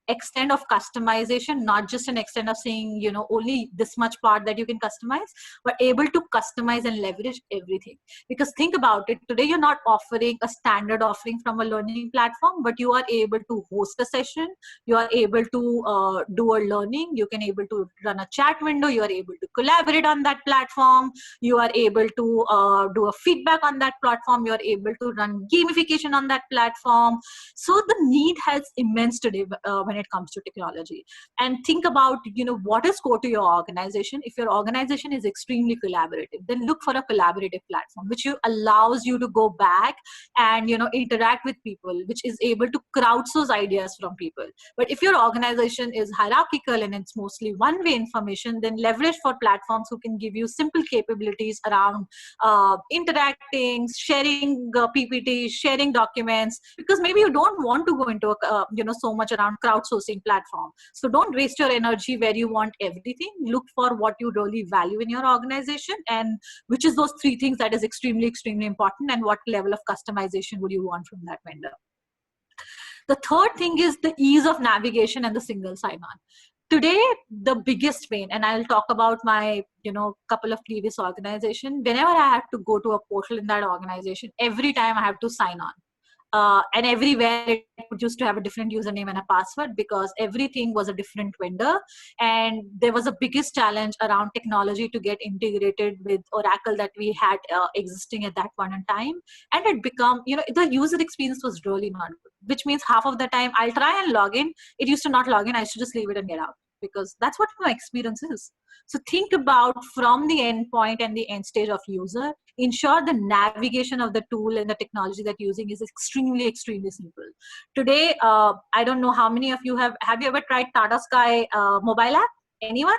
S2: extent of customization, not just an extent of saying, only this much part that you can customize, but able to customize and leverage everything. Because think about it, today you're not offering a standard offering from a learning platform, but you are able to host a session, you are able to do a learning, you can able to run a chat window, you are able to collaborate on that platform, you are able to do a feedback on that platform, you are able to run gamification on that platform. So the need has immense today when it comes to technology. And think about, what is core to your organization. If your organization is extremely collaborative, then look for a collaborative platform, which allows you to go back and, interact with people, which is able to crowdsource ideas from people. But if your organization is hierarchical and it's mostly one-way information, then leverage for platforms who can give you simple capabilities around interacting, sharing PPTs, sharing documents, because maybe you don't want to go into so much around crowdsourcing platform. So don't waste your energy where you want everything. Look for what you really value in your organization, and which is those three things that is extremely, extremely important, and what level of customization would you want from that vendor. The third thing is the ease of navigation and the single sign-on. Today, the biggest pain, and I'll talk about my, couple of previous organizations, whenever I had to go to a portal in that organization, every time I have to sign on. And everywhere it used to have a different username and a password, because everything was a different vendor. And there was a biggest challenge around technology to get integrated with Oracle that we had existing at that point in time. And it become, the user experience was really not good, which means half of the time I'll try and log in. It used to not log in. I should just leave it and get out, because that's what my experience is. So think about from the endpoint and the end stage of user, ensure the navigation of the tool and the technology that you're using is extremely, extremely simple. Today, I don't know how many of you have you ever tried Tata Sky mobile app? Anyone?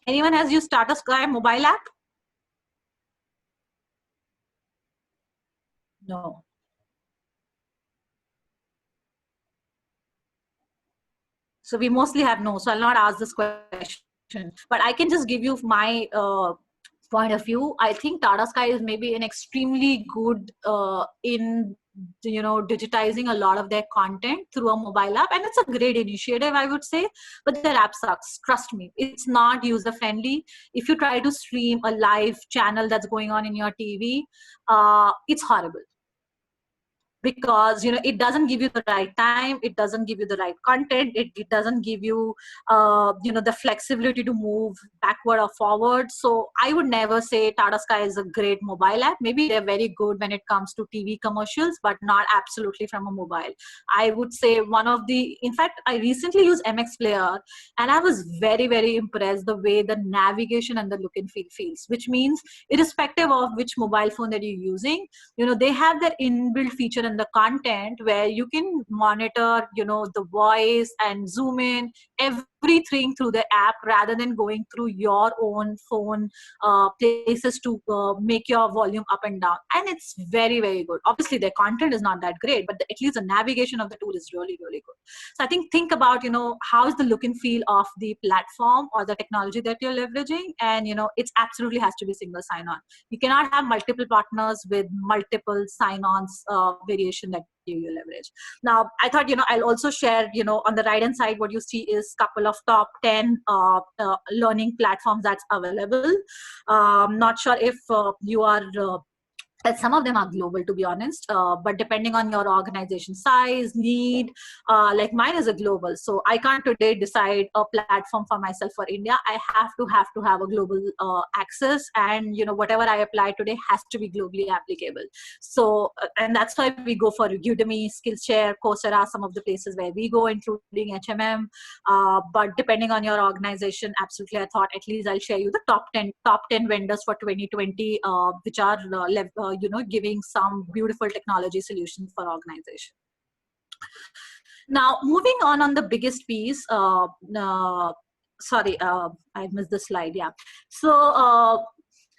S2: Anyone has used Tata Sky mobile app? No. So we mostly have no. So I'll not ask this question, but I can just give you my point of view, I think Tata Sky is maybe an extremely good in digitizing a lot of their content through a mobile app, and it's a great initiative, I would say. But their app sucks. Trust me, it's not user friendly. If you try to stream a live channel that's going on in your TV, it's horrible. Because it doesn't give you the right time, it doesn't give you the right content, it doesn't give you the flexibility to move backward or forward. So I would never say Tata Sky is a great mobile app. Maybe they're very good when it comes to TV commercials, but not absolutely from a mobile. I would say in fact, I recently used MX Player, and I was very, very impressed the way the navigation and the look and feel feels, which means irrespective of which mobile phone that you're using, they have that inbuilt feature in the content where you can monitor the voice and zoom in everything through the app, rather than going through your own phone places to make your volume up and down. And it's very, very good. Obviously their content is not that great, but at least the navigation of the tool is really, really good. So I think about how is the look and feel of the platform or the technology that you're leveraging, and it absolutely has to be single sign-on. You cannot have multiple partners with multiple sign-ons variation that you leverage. Now, I thought, I'll also share, on the right hand side, what you see is couple of top 10 learning platforms that's available. Not sure if you are some of them are global, to be honest, but depending on your organization size, need, like mine is a global, so I can't today decide a platform for myself for India. I have to have a global access, and whatever I apply today has to be globally applicable. So and that's why we go for Udemy, Skillshare, Coursera, some of the places where we go, including HMM. But depending on your organization, absolutely, I thought at least I'll share you the top 10 vendors for 2020, which are giving some beautiful technology solutions for organization. Now, moving on the biggest piece, sorry, I missed the slide. Yeah. So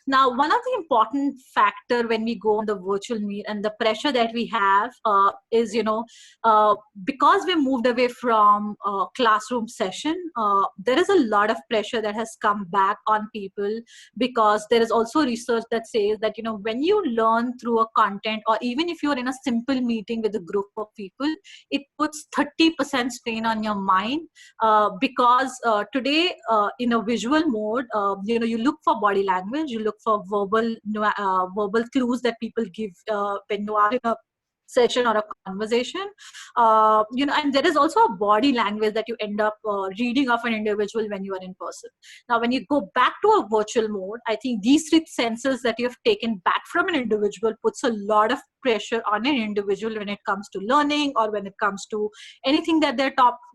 S2: now, one of the important factor when we go on the virtual meet and the pressure that we have is, because we moved away from classroom session, there is a lot of pressure that has come back on people, because there is also research that says that, when you learn through a content, or even if you're in a simple meeting with a group of people, it puts 30% strain on your mind, because today in a visual mode, you look for body language, you look for verbal clues that people give when you are in a session or a conversation, and there is also a body language that you end up reading of an individual when you are in person. Now, when you go back to a virtual mode, I think these three senses that you have taken back from an individual puts a lot of pressure on an individual when it comes to learning, or when it comes to anything that they're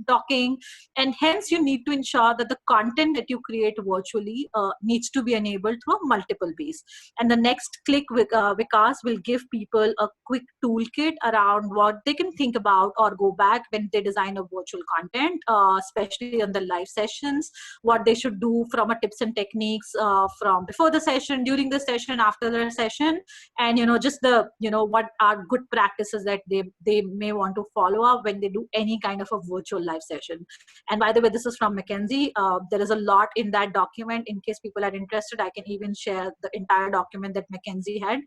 S2: talking. And hence you need to ensure that the content that you create virtually needs to be enabled through a multiple base. And the next click with Vikas will give people a quick toolkit around what they can think about or go back when they design a virtual content, especially on the live sessions, what they should do from a tips and techniques from before the session, during the session, after the session, and just the what are good practices that they may want to follow up when they do any kind of a virtual live session. And by the way, this is from McKinsey. There is a lot in that document. In case people are interested, I can even share the entire document that McKinsey had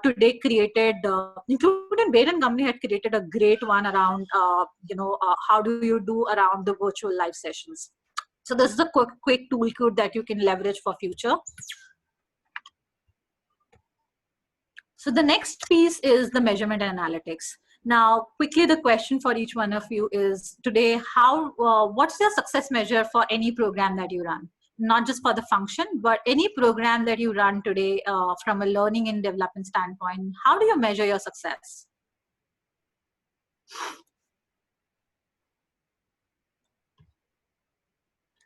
S2: today created, including Bain & Company had created a great one around how do you do around the virtual live sessions. So this is a quick toolkit that you can leverage for future. So the next piece is the measurement and analytics. Now, quickly, the question for each one of you is today, what's your success measure for any program that you run? Not just for the function, but any program that you run today from a learning and development standpoint. How do you measure your success?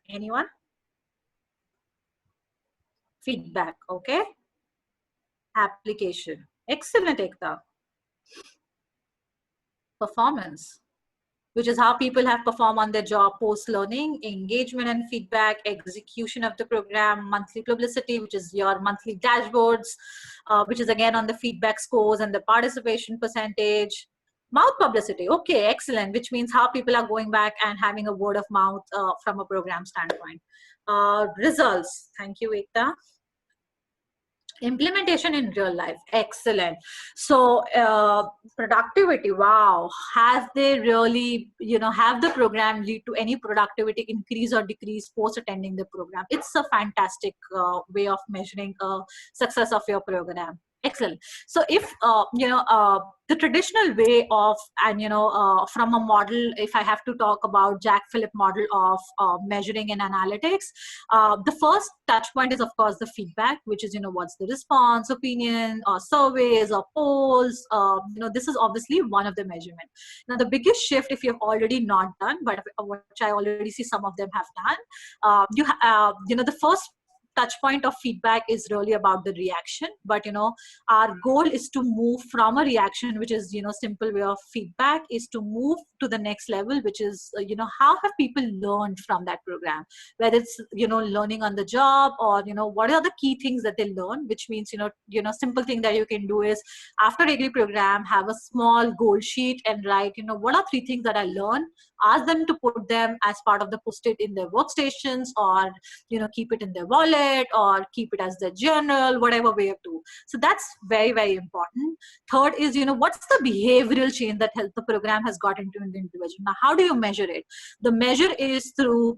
S2: Anyone? Feedback, okay. Application. Excellent, Ekta. Performance, which is how people have performed on their job post-learning, engagement and feedback, execution of the program, monthly publicity, which is your monthly dashboards, which is again on the feedback scores and the participation percentage. Mouth publicity, okay, excellent, which means how people are going back and having a word of mouth from a program standpoint. Results, thank you, Ekta. Implementation in real life, excellent. So productivity, wow, has they really, have the program lead to any productivity increase or decrease post attending the program? It's a fantastic way of measuring success of your program. Excellent. So if the traditional way of, and from a model, if I have to talk about Jack Phillip model of measuring and analytics, the first touch point is, of course, the feedback, which is, what's the response, opinion, or surveys or polls. This is obviously one of the measurement. Now, the biggest shift, if you've already not done, but which I already see some of them have done, the first touch point of feedback is really about the reaction, but our goal is to move from a reaction, which is simple way of feedback, is to move to the next level, which is how have people learned from that program, whether it's learning on the job, or what are the key things that they learn, which means simple thing that you can do is, after every program, have a small goal sheet and write what are 3 things that I learned. Ask them to put them as part of the post-it in their workstations, or keep it in their wallet, or keep it as their journal, whatever way of do. So that's very, very important. Third is what's the behavioral change that the program has got into the individual. Now, how do you measure it? The measure is through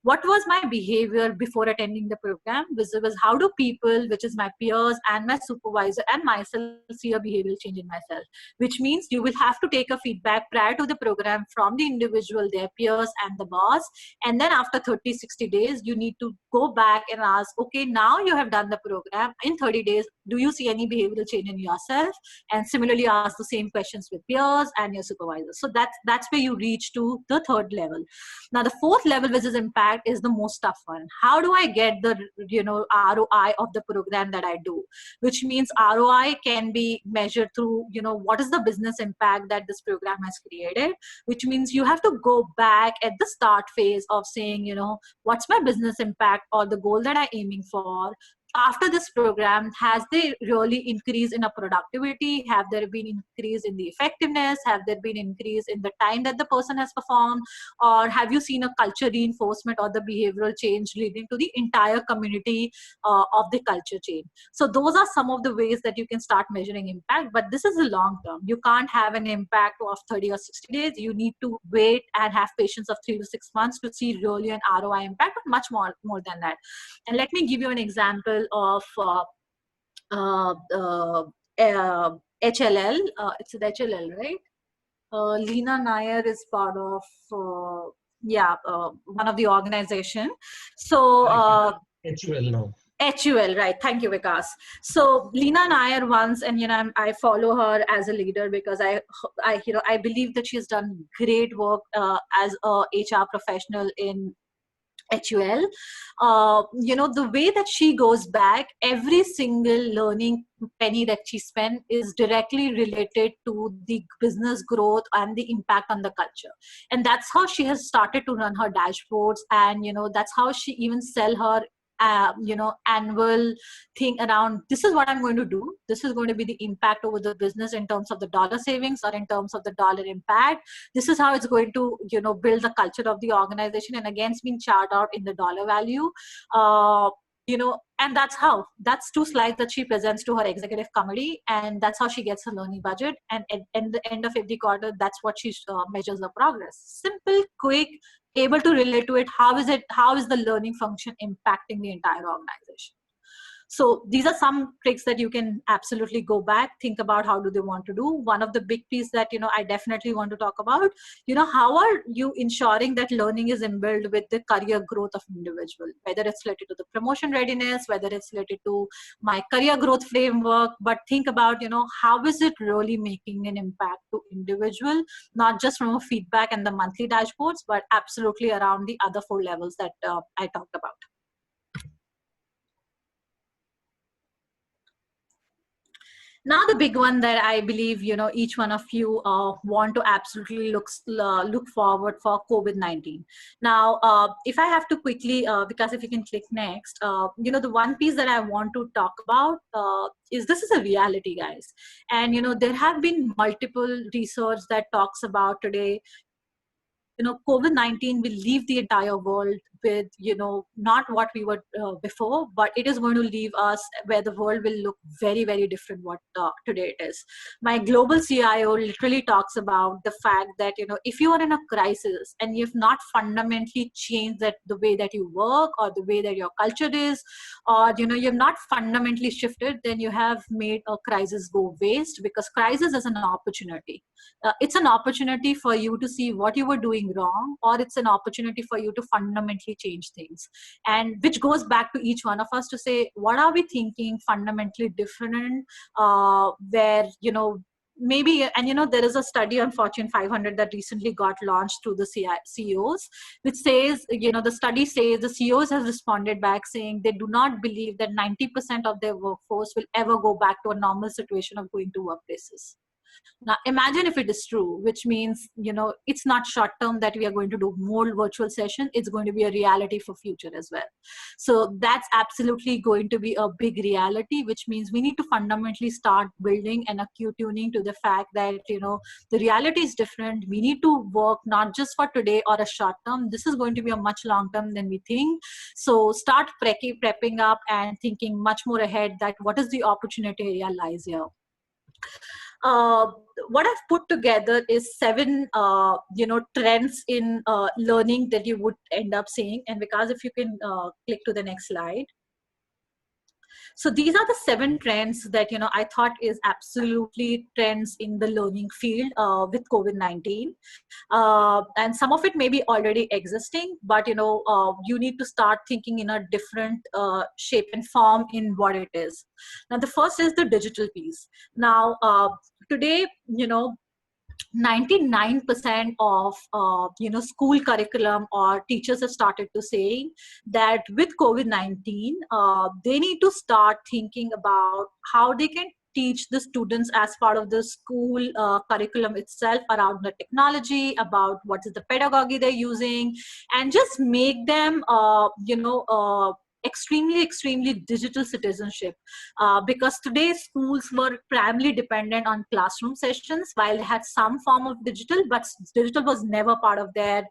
S2: what was my behavior before attending the program, which was how do people, which is my peers and my supervisor and myself, see a behavioral change in myself, which means you will have to take a feedback prior to the program from the individual, their peers and the boss, and then after 30-60 days you need to go back and ask, okay, now you have done the program, in 30 days do you see any behavioral change in yourself? And similarly ask the same questions with peers and your supervisors. So that's where you reach to the third level. Now the fourth level, which is impact, is the most tough one. How do I get the ROI of the program that I do? Which means ROI can be measured through what is the business impact that this program has created, which means you have to go back at the start phase of saying what's my business impact or the goal that I'm aiming for. After this program, has they really increased in a productivity? Have there been increase in the effectiveness? Have there been increase in the time that the person has performed? Or have you seen a culture reinforcement or the behavioral change leading to the entire community of the culture change? So those are some of the ways that you can start measuring impact, but this is a long term. You can't have an impact of 30 or 60 days. You need to wait and have patience of 3 to 6 months to see really an ROI impact, but much more than that. And let me give you an example of HLL. It's the HLL, right? Lena Nair is part of one of the organization. So
S3: HUL now.
S2: HUL, right? Thank you, Vikas. So Lena Nair once, and I follow her as a leader because I believe that she's done great work as a HR professional in HUL. The way that she goes back, every single learning penny that she spent is directly related to the business growth and the impact on the culture. And that's how she has started to run her dashboards. And, that's how she even sell her annual thing around, this is what I'm going to do. This is going to be the impact over the business in terms of the dollar savings or in terms of the dollar impact. This is how it's going to, build the culture of the organization. And again, it's been charted out in the dollar value. And that's 2 slides that she presents to her executive committee, and that's how she gets her learning budget. And at the end of every quarter, that's what she measures the progress. Simple, quick, able to relate to it. How is the learning function impacting the entire organization? So these are some tricks that you can absolutely go back, think about how do they want to do. One of the big piece that, I definitely want to talk about, how are you ensuring that learning is inbuilt with the career growth of individual, whether it's related to the promotion readiness, whether it's related to my career growth framework, but think about, how is it really making an impact to individual, not just from a feedback and the monthly dashboards, but absolutely around the other 4 levels that I talked about. Now, the big one that I believe, each one of you want to absolutely look forward for COVID-19. Now, if I have to quickly, because if you can click next, the one piece that I want to talk about is this is a reality, guys. And, there have been multiple research that talks about today, COVID-19 will leave the entire world with, not what we were before, but it is going to leave us where the world will look very, very different what today it is. My global CIO literally talks about the fact that, if you are in a crisis and you've not fundamentally changed the way that you work or the way that your culture is, or, you've not fundamentally shifted, then you have made a crisis go waste, because crisis is an opportunity. It's an opportunity for you to see what you were doing wrong, or it's an opportunity for you to fundamentally change things. And which goes back to each one of us to say, what are we thinking fundamentally different, where, maybe, and there is a study on Fortune 500 that recently got launched through the CEOs, which says, the study says the CEOs have responded back saying they do not believe that 90% of their workforce will ever go back to a normal situation of going to workplaces. Now, imagine if it is true, which means, it's not short term that we are going to do more virtual session. It's going to be a reality for future as well. So that's absolutely going to be a big reality, which means we need to fundamentally start building and acute tuning to the fact that, the reality is different. We need to work not just for today or a short term. This is going to be a much long term than we think. So start prepping up and thinking much more ahead that what is the opportunity area lies here. What I've put together is 7, trends in learning that you would end up seeing. And because if you can click to the next slide. So these are the 7 trends that, I thought is absolutely trends in the learning field with COVID-19. And some of it may be already existing, but, you need to start thinking in a different shape and form in what it is. Now, the first is the digital piece. Now, today, 99% of school curriculum or teachers have started to say that with COVID-19 they need to start thinking about how they can teach the students as part of the school curriculum itself around the technology, about what is the pedagogy they're using, and just make them extremely digital citizenship, because today schools were primarily dependent on classroom sessions. While they had some form of digital, but digital was never part of their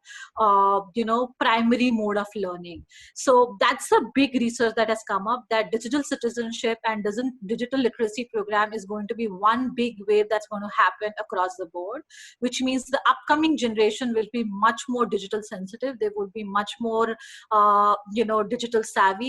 S2: primary mode of learning. So that's a big research that has come up, that digital citizenship and digital literacy program is going to be one big wave that's going to happen across the board, which means the upcoming generation will be much more digital sensitive. They would be much more digital savvy,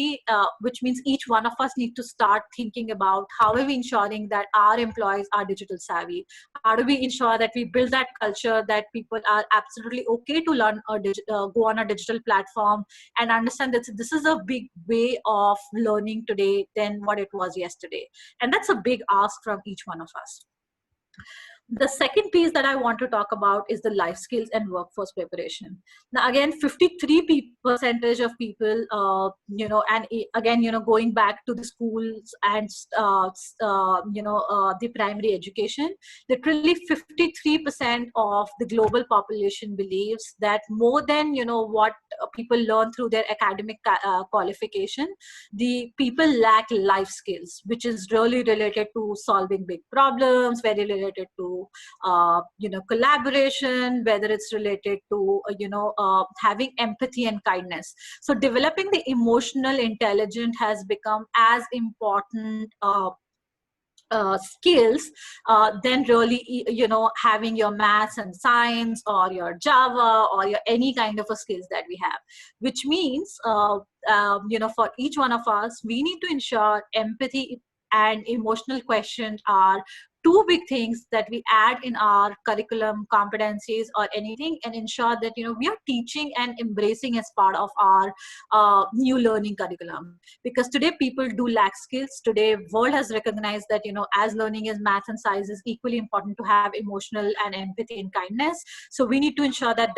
S2: which means each one of us need to start thinking about how are we ensuring that our employees are digital savvy? How do we ensure that we build that culture that people are absolutely okay to learn or go on a digital platform and understand that this is a big way of learning today than what it was yesterday. And that's a big ask from each one of us. The second piece that I want to talk about is the life skills and workforce preparation. Now, again, 53% of people, and again, going back to the schools and, the primary education, literally 53% of the global population believes that more than, what people learn through their academic qualification, the people lack life skills, which is really related to solving big problems, very related to collaboration, whether it's related to having empathy and kindness. So developing the emotional intelligence has become as important skills than really having your maths and science or your Java or your any kind of a skills that we have, which means for each one of us we need to ensure empathy and emotional quotient are 2 big things that we add in our curriculum competencies or anything, and ensure that we are teaching and embracing as part of our new learning curriculum. Because today people do lack skills. Today world has recognized that as learning as math and science is equally important to have emotional and empathy and kindness. So we need to ensure that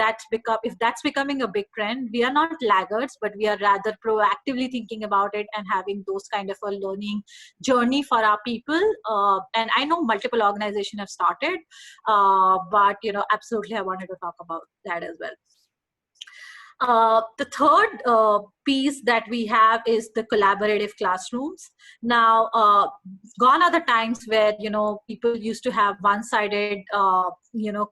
S2: if that's becoming a big trend, we are not laggards, but we are rather proactively thinking about it and having those kind of a learning journey for our people. And I know multiple organizations have started, but absolutely I wanted to talk about that as well. The third piece that we have is the collaborative classrooms. Now, gone are the times where, people used to have one-sided,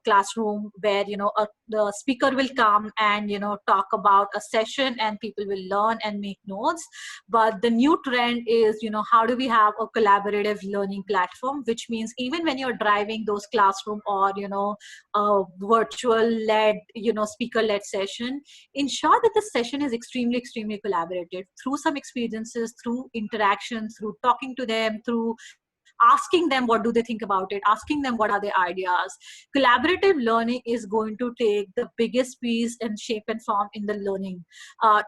S2: classroom where, the speaker will come and, talk about a session and people will learn and make notes. But the new trend is, how do we have a collaborative learning platform, which means even when you're driving those classroom or, virtual led, speaker led session, ensure that the session is extremely collaborative through some experiences, through interaction, through talking to them, through asking them what do they think about it, asking them what are their ideas. Collaborative learning is going to take the biggest piece and shape and form in the learning.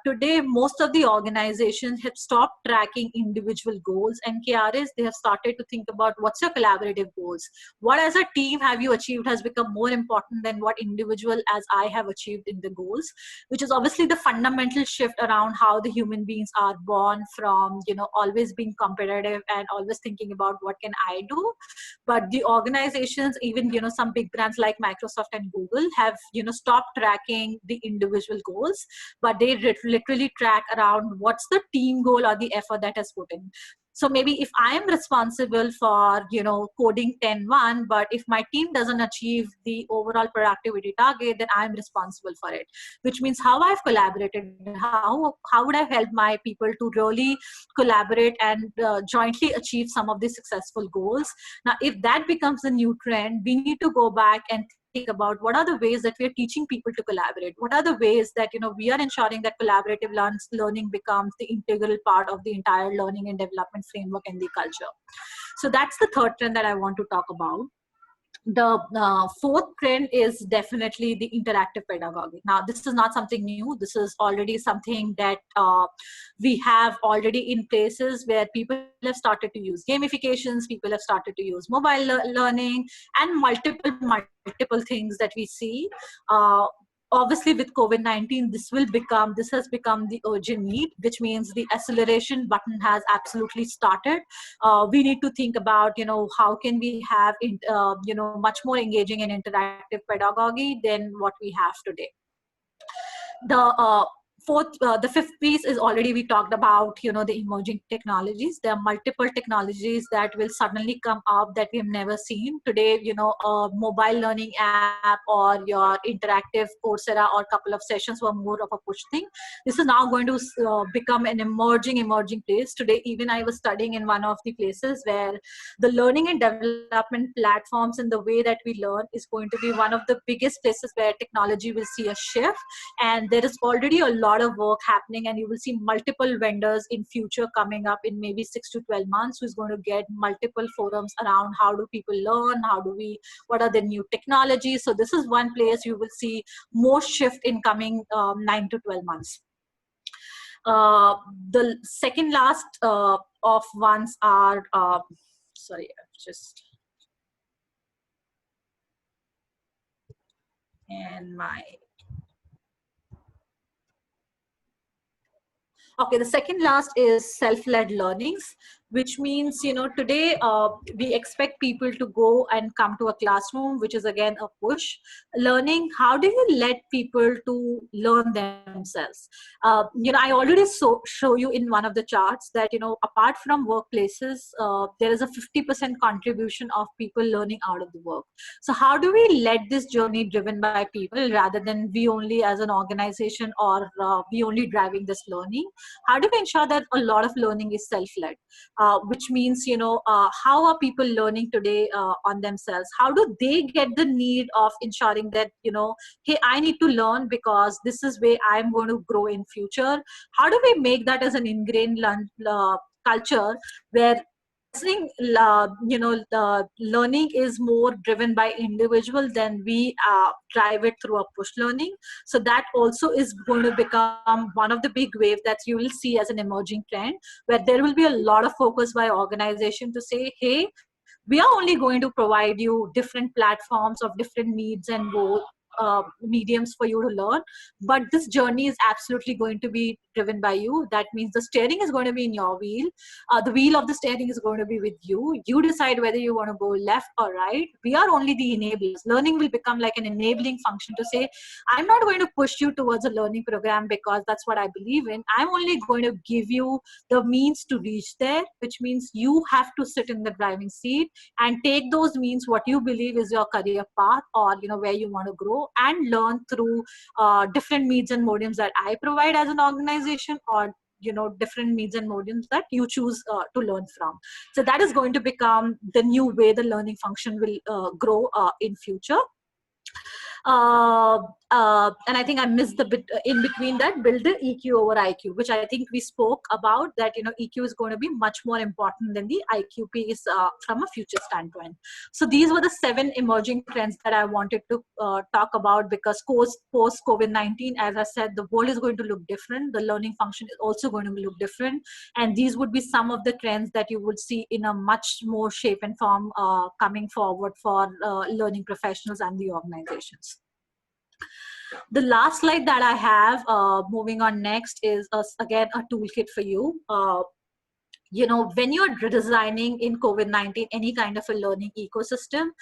S2: Today, most of the organizations have stopped tracking individual goals, and KRS, they have started to think about what's your collaborative goals. What as a team have you achieved has become more important than what individual as I have achieved in the goals, which is obviously the fundamental shift around how the human beings are born from, always being competitive and always thinking about what can I do. But the organizations, even, some big brands like Microsoft and Google have, stopped tracking the individual goals, but they literally track around what's the team goal or the effort that is put in. So maybe if I am responsible for, coding 10.1, but if my team doesn't achieve the overall productivity target, then I'm responsible for it, which means how I've collaborated, how would I help my people to really collaborate and jointly achieve some of the successful goals. Now, if that becomes the new trend, we need to go back and think about what are the ways that we are teaching people to collaborate. What are the ways that, we are ensuring that collaborative learning becomes the integral part of the entire learning and development framework and the culture. So that's the third trend that I want to talk about. The fourth trend is definitely the interactive pedagogy. Now, this is not something new. This is already something that we have already in places where people have started to use gamifications, people have started to use mobile learning, and multiple things that we see. Obviously, with COVID-19, this has become the urgent need, which means the acceleration button has absolutely started. We need to think about, how can we have, much more engaging and interactive pedagogy than what we have today. The fifth piece is already we talked about, the emerging technologies. There are multiple technologies that will suddenly come up that we have never seen today. A mobile learning app or your interactive Coursera or a couple of sessions were more of a push thing. This is now going to become an emerging place. Today, even I was studying in one of the places where the learning and development platforms and the way that we learn is going to be one of the biggest places where technology will see a shift. And there is already a lot of work happening, and you will see multiple vendors in future coming up in maybe 6 to 12 months who's going to get multiple forums around how do people learn, what are the new technologies. So this is one place you will see more shift in coming 9 to 12 months. The second last of ones are, sorry, just, and my, okay, the second last is self-led learnings, which means, today we expect people to go and come to a classroom, which is again a push learning. How do you let people to learn themselves? I already show you in one of the charts that, apart from workplaces, there is a 50% contribution of people learning out of the work. So how do we let this journey driven by people rather than we only as an organization or we only driving this learning? How do we ensure that a lot of learning is self-led? Which means, how are people learning today on themselves? How do they get the need of ensuring that, hey, I need to learn because this is where I'm going to grow in future? How do we make that as an ingrained culture where the learning is more driven by individual than we drive it through a push learning? So that also is going to become one of the big waves that you will see as an emerging trend, where there will be a lot of focus by organization to say, hey, we are only going to provide you different platforms of different needs and goals mediums for you to learn, but this journey is absolutely going to be driven by you. That means the steering is going to be in your wheel. The wheel of the steering is going to be with you. You decide whether you want to go left or right. We are only the enablers. Learning will become like an enabling function to say, I'm not going to push you towards a learning program because that's what I believe in. I'm only going to give you the means to reach there, which means you have to sit in the driving seat and take those means, what you believe is your career path, or where you want to grow, and learn through different means and modems that I provide as an organization, or different means and modems that you choose to learn from. So that is going to become the new way the learning function will grow in future. And I think I missed the bit in between that, build the EQ over IQ, which I think we spoke about, that EQ is going to be much more important than the IQ piece from a future standpoint. So these were the 7 emerging trends that I wanted to talk about, because post COVID-19, as I said, the world is going to look different. The learning function is also going to look different, and these would be some of the trends that you would see in a much more shape and form coming forward for learning professionals and the organizations. The last slide that I have, moving on next, is again a toolkit for you. When you're designing in COVID-19 any kind of a learning ecosystem,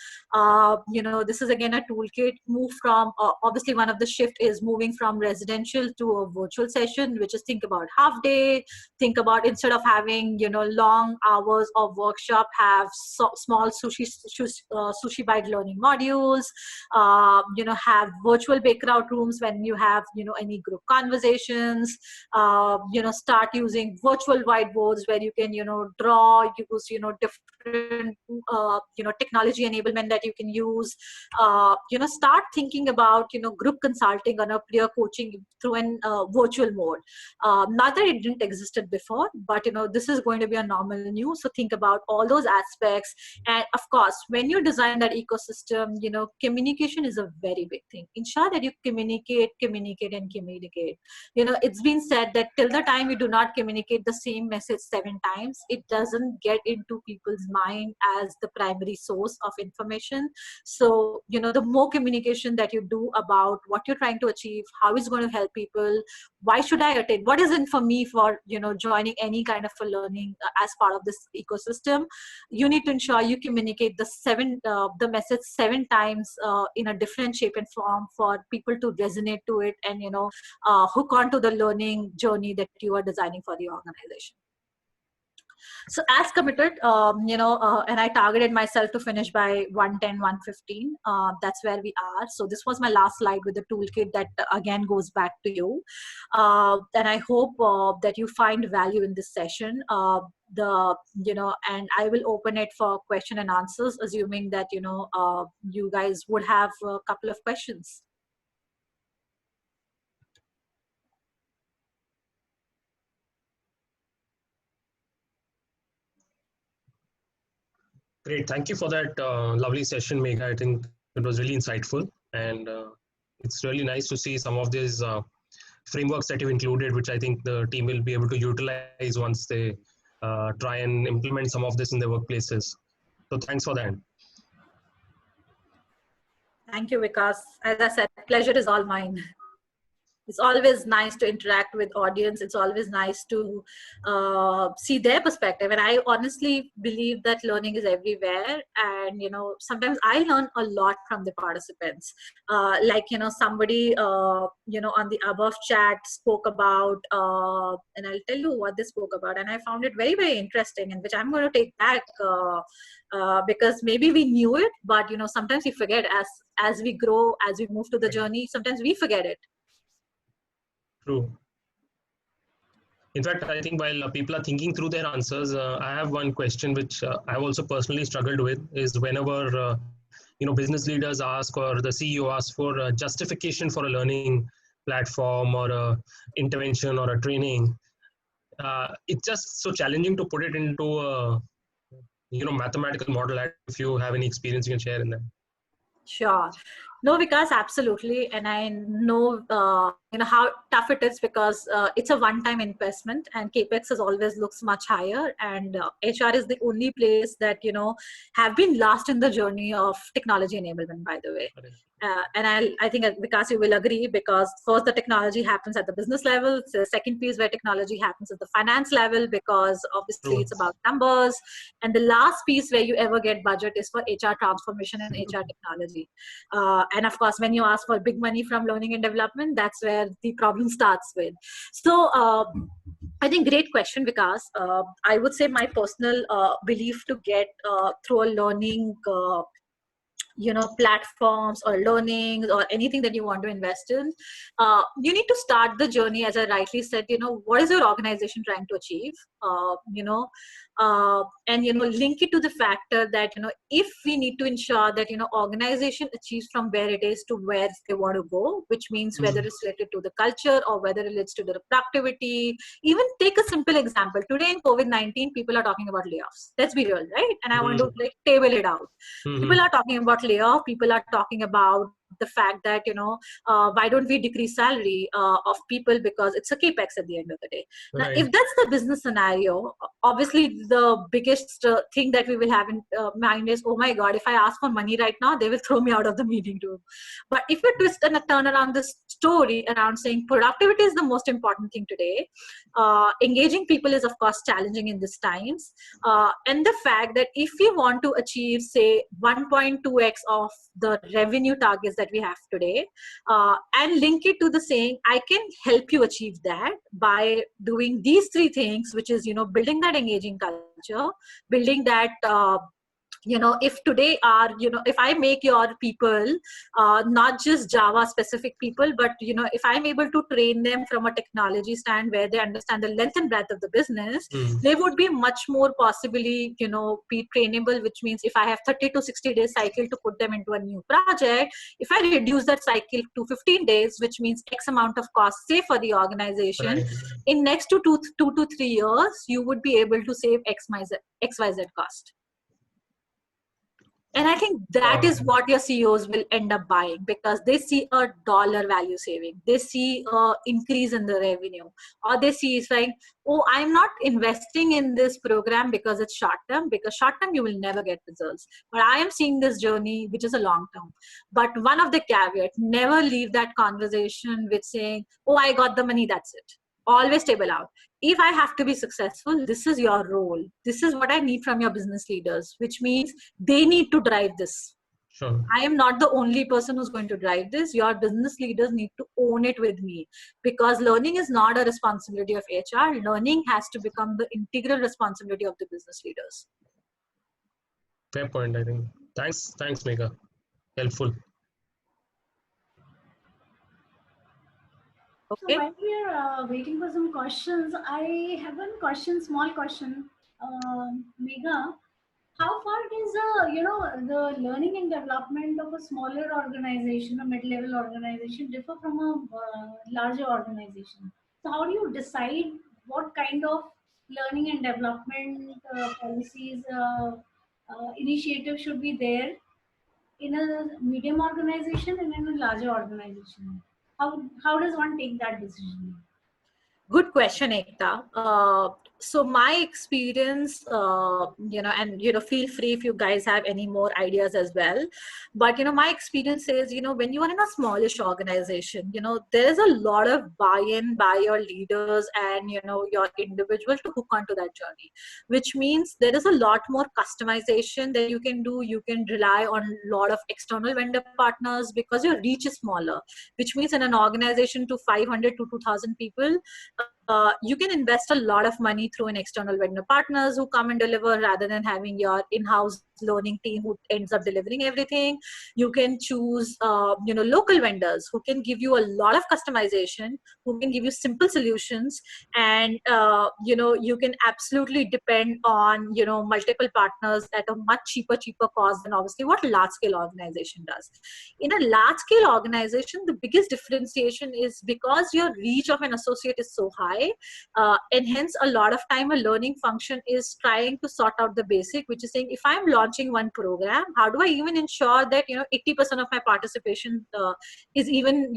S2: this is again a toolkit. Move from, obviously one of the shift is moving from residential to a virtual session, which is think about half day, think about instead of having, long hours of workshop, have small sushi bite learning modules, have virtual breakout rooms when you have, any group conversations, start using virtual whiteboards where you can draw, use different technology enablement that you can use, start thinking about group consulting or peer coaching through an virtual mode. Not that it didn't existed before, but this is going to be a normal new. So think about all those aspects. And of course, when you design that ecosystem, communication is a very big thing. Ensure that you communicate. It's been said that till the time you do not communicate the same message 7 times, it doesn't get into people's mind as the primary source of information. So, the more communication that you do about what you're trying to achieve, how it's going to help people, why should I attend, what is in for me for, joining any kind of a learning as part of this ecosystem, you need to ensure you communicate the message 7 times in a different shape and form for people to resonate to it and, hook onto the learning journey that you are designing for the organization. So as committed, and I targeted myself to finish by 1:10, 1:15. That's where we are. So this was my last slide with the toolkit that again goes back to you. And I hope that you find value in this session. And I will open it for question and answers, assuming that, you guys would have a couple of questions.
S3: Great. Thank you for that lovely session, Megha. I think it was really insightful. And it's really nice to see some of these frameworks that you've included, which I think the team will be able to utilize once they try and implement some of this in their workplaces. So thanks for that.
S2: Thank you, Vikas. As I said, pleasure is all mine. It's always nice to interact with audience. It's always nice to see their perspective. And I honestly believe that learning is everywhere. And, sometimes I learn a lot from the participants. Somebody, on the above chat spoke about, and I'll tell you what they spoke about. And I found it very, very interesting, and which I'm going to take back because maybe we knew it, but, sometimes we forget as we grow, as we move to the journey, sometimes we forget it.
S3: True. In fact, I think while people are thinking through their answers, I have one question which I've also personally struggled with, is whenever business leaders ask or the CEO asks for justification for a learning platform or a intervention or a training, it's just so challenging to put it into a mathematical model. If you have any experience you can share in that.
S2: Sure. No, Vikas, absolutely. And I know, how tough it is because it's a one-time investment and CAPEX always looks much higher. And HR is the only place that, have been last in the journey of technology enablement, by the way. and I think Vikas, you will agree, because first the technology happens at the business level. It's the second piece where technology happens at the finance level, because obviously it's about numbers. And the last piece where you ever get budget is for HR transformation and HR technology. And of course, when you ask for big money from learning and development, that's where the problem starts with. So I think great question, Vikas. I would say my personal belief to get through a learning platforms or learnings or anything that you want to invest in, you need to start the journey, as I rightly said, what is your organization trying to achieve, and link it to the factor that if we need to ensure that organization achieves from where it is to where they want to go, which means whether it's related to the culture or whether it relates to the productivity. Even take a simple example. Today in COVID-19, people are talking about layoffs. Let's be real, right? And I want to table it out. People are talking about layoff. People are talking about the fact that why don't we decrease salary of people, because it's a capex at the end of the day. Now, if that's the business scenario, obviously the biggest thing that we will have in mind is, oh my god, if I ask for money right now, they will throw me out of the meeting room. But if you twist and turn around this story around saying productivity is the most important thing today, engaging people is of course challenging in these times, and the fact that if we want to achieve say 1.2x of the revenue targets that we have today, and link it to the saying, I can help you achieve that by doing these three things, which is building that engaging culture, building that if today if I make your people not just Java specific people, but if I'm able to train them from a technology stand where they understand the length and breadth of the business, they would be much more possibly be trainable, which means if I have 30 to 60 days cycle to put them into a new project, if I reduce that cycle to 15 days, which means X amount of cost save for the organization, in next to 2 to 3 years, you would be able to save XYZ cost. And I think that is what your CEOs will end up buying, because they see a dollar value saving. They see an increase in the revenue, or they see it's like, oh, I'm not investing in this program because it's short term, because short term you will never get results. But I am seeing this journey, which is a long term. But one of the caveats, never leave that conversation with saying, oh, I got the money, that's it. Always table out. If I have to be successful, this is your role. This is what I need from your business leaders, which means they need to drive this.
S3: Sure.
S2: I am not the only person who's going to drive this. Your business leaders need to own it with me, because learning is not a responsibility of HR. Learning has to become the integral responsibility of the business leaders.
S3: Fair point, I think. Thanks, Megha. Helpful.
S2: Okay.
S1: So while we are waiting for some questions, I have one small question. Megha, how far does the learning and development of a smaller organization, a mid-level organization, differ from a larger organization? So how do you decide what kind of learning and development policies, initiatives should be there in a medium organization and in a larger organization? How does one take that decision?
S2: Good question, Ekta. So my experience, and feel free if you guys have any more ideas as well. But my experience is, when you are in a smallish organization, there is a lot of buy-in by your leaders and your individual to hook onto that journey, which means there is a lot more customization that you can do. You can rely on a lot of external vendor partners because your reach is smaller, which means in an organization to 500 to 2,000 people, you can invest a lot of money through an external vendor partners who come and deliver, rather than having your in-house learning team who ends up delivering everything. You can choose local vendors who can give you a lot of customization, who can give you simple solutions, and you can absolutely depend on multiple partners at a much cheaper cost than obviously what a large scale organization does. In a large scale organization, the biggest differentiation is because your reach of an associate is so high, and hence a lot of time a learning function is trying to sort out the basic, which is saying, if I'm launching launching one program, how do I even ensure that 80% of my participation is even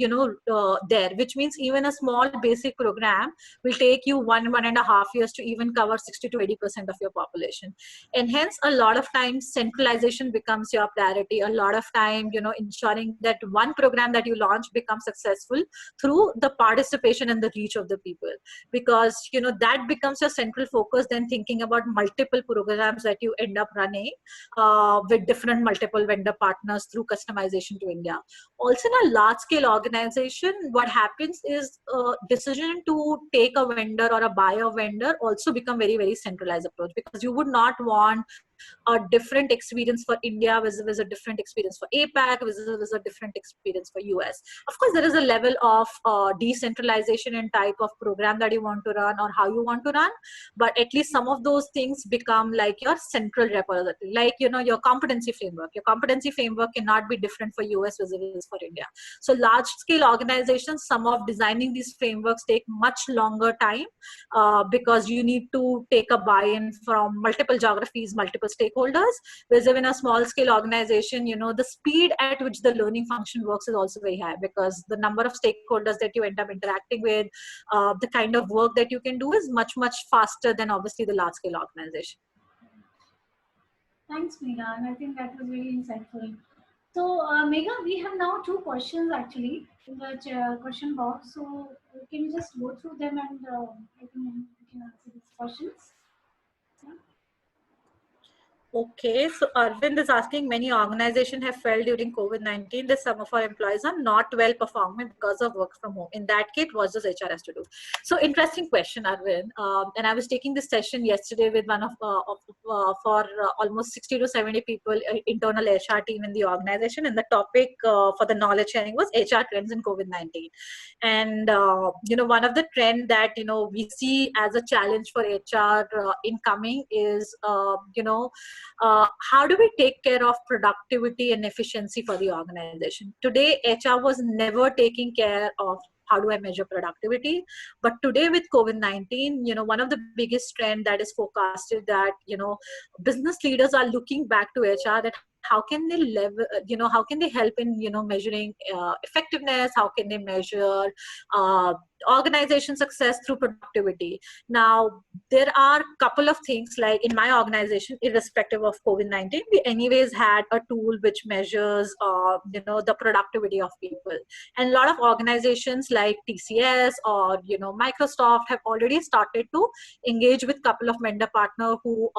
S2: there, which means even a small basic program will take you 1.5 years to even cover 60 to 80% of your population. And hence a lot of times centralization becomes your priority. A lot of time ensuring that one program that you launch becomes successful through the participation and the reach of the people, because that becomes your central focus, then thinking about multiple programs that you end up running with different multiple vendor partners through customization to India. Also in a large scale organization, what happens is decision to take a vendor or a buy a vendor also become very, very centralized approach, because you would not want a different experience for India versus a different experience for APAC versus a different experience for US. Of course, there is a level of decentralization and type of program that you want to run or how you want to run, but at least some of those things become like your central repository, like your competency framework. Your competency framework cannot be different for US versus for India. So large scale organizations, some of designing these frameworks take much longer time because you need to take a buy-in from multiple geographies, multiple stakeholders. Whereas in a small scale organization, the speed at which the learning function works is also very high, because the number of stakeholders that you end up interacting with, the kind of work that you can do is much, much faster than obviously the large scale organization.
S1: Thanks, Megha, and I think that was really insightful. So, Megha, we have now 2 questions actually in the question box. So, can you just go through them and I think we can answer these questions? Yeah.
S2: Okay, so Arvind is asking, many organizations have felt during COVID-19 that some of our employees are not well performing because of work from home. In that case, what does HR has to do? So interesting question, Arvind. And I was taking this session yesterday with one of for almost 60 to 70 people, internal HR team in the organization. And the topic for the knowledge sharing was HR trends in COVID-19. And, one of the trends that, we see as a challenge for HR incoming is, how do we take care of productivity and efficiency for the organization? Today, HR was never taking care of how do I measure productivity. But today with COVID-19, one of the biggest trend that is forecasted that, business leaders are looking back to HR, that how can they how can they help in, measuring effectiveness? How can they measure organization success through productivity? Now, there are a couple of things, like in my organization, irrespective of COVID-19, we anyways had a tool which measures, the productivity of people. And a lot of organizations like TCS or, Microsoft have already started to engage with a couple of vendor partners who,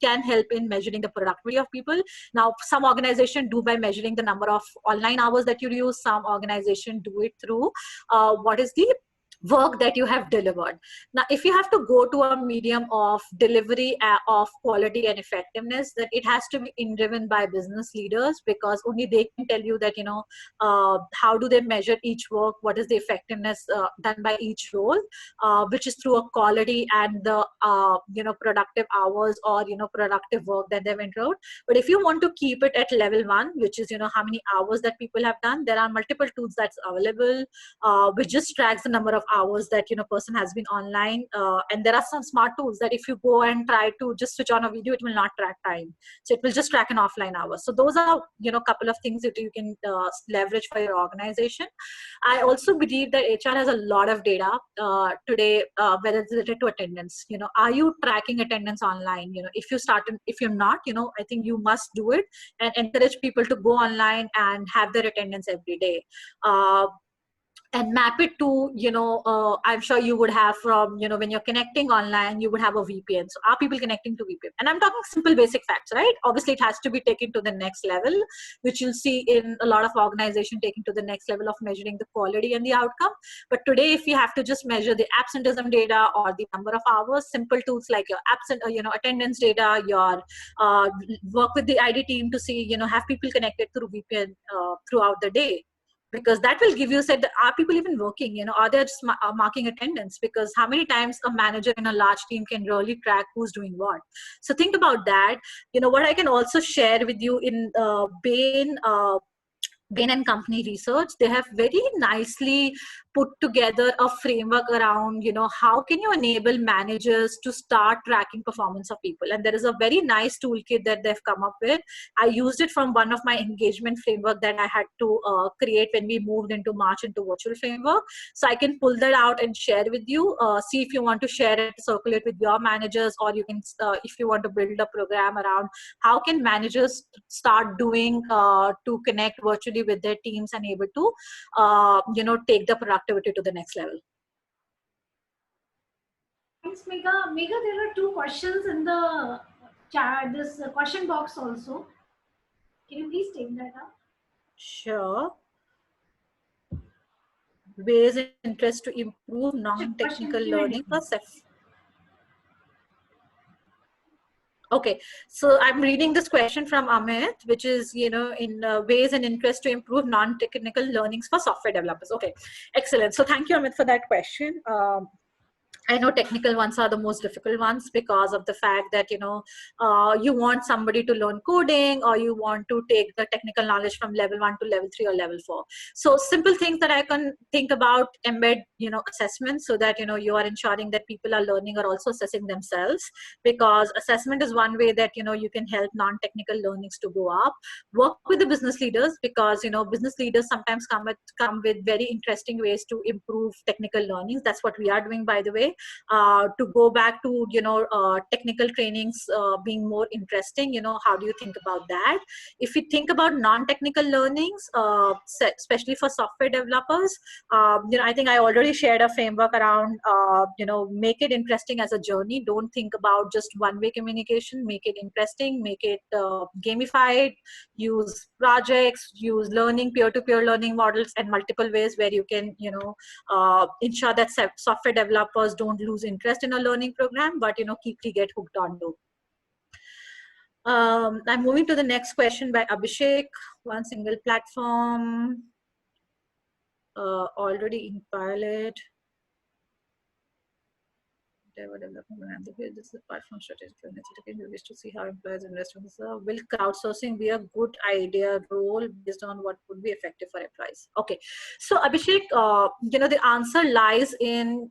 S2: can help in measuring the productivity of people. Now, some organizations do by measuring the number of online hours that you use. Some organizations do it through what is the work that you have delivered. Now, if you have to go to a medium of delivery of quality and effectiveness, then it has to be driven by business leaders, because only they can tell you that, how do they measure each work, what is the effectiveness done by each role, which is through a quality and the, productive hours or, productive work that they've enrolled. But if you want to keep it at level 1, which is, how many hours that people have done, there are multiple tools that's available, which just tracks the number of hours that person has been online, and there are some smart tools that if you go and try to just switch on a video, it will not track time, so it will just track an offline hours. So those are a couple of things that you can leverage for your organization. I also believe that HR has a lot of data today, whether it's related to attendance. Are you tracking attendance online? If you're not, I think you must do it and encourage people to go online and have their attendance every day. And map it to, I'm sure you would have from, when you're connecting online, you would have a VPN. So are people connecting to VPN? And I'm talking simple basic facts, right? Obviously, it has to be taken to the next level, which you'll see in a lot of organizations taking to the next level of measuring the quality and the outcome. But today, if you have to just measure the absenteeism data or the number of hours, simple tools like your attendance data, your work with the ID team to see, have people connected through VPN throughout the day. Because that will give you said, are people even working? Are they just marking attendance? Because how many times a manager in a large team can really track who's doing what? So think about that. What I can also share with you in Bain, Bain & Company research, they have very nicely put together a framework around, how can you enable managers to start tracking performance of people. And there is a very nice toolkit that they've come up with. I used it from one of my engagement framework that I had to create when we moved into March into virtual framework. So I can pull that out and share with you. See if you want to share it, circulate with your managers, or you can, if you want to build a program around how can managers start doing to connect virtually with their teams and able to, take the productivity to the next level.
S1: Thanks, Megha. Megha, there are 2 questions in the chat, this question box also. Can you please take that up?
S2: Sure. Ways and interest to improve non-technical learning for self. Okay, so I'm reading this question from Amit, which is, in ways and interest to improve non-technical learnings for software developers. Okay, excellent. So thank you, Amit, for that question. I know technical ones are the most difficult ones because of the fact that, you want somebody to learn coding, or you want to take the technical knowledge from level 1 to level 3 or level 4. So simple things that I can think about, embed, assessment, so that, you are ensuring that people are learning or also assessing themselves, because assessment is one way that, you can help non-technical learnings to go up. Work with the business leaders, because, business leaders sometimes come with very interesting ways to improve technical learnings. That's what we are doing, by the way. To go back to technical trainings being more interesting, how do you think about that? If you think about non-technical learnings, especially for software developers, I think I already shared a framework around make it interesting as a journey. Don't think about just one-way communication. Make it interesting, make it gamified, use projects, use learning, peer-to-peer learning models, and multiple ways where you can ensure that software developers don't lose interest in a learning program, but quickly get hooked onto. I'm moving to the next question by Abhishek. One single platform, already in pilot. This is a platform strategy. We wish to see how employees invest in this. Will crowdsourcing be a good idea role based on what would be effective for employees? Okay, so Abhishek, the answer lies in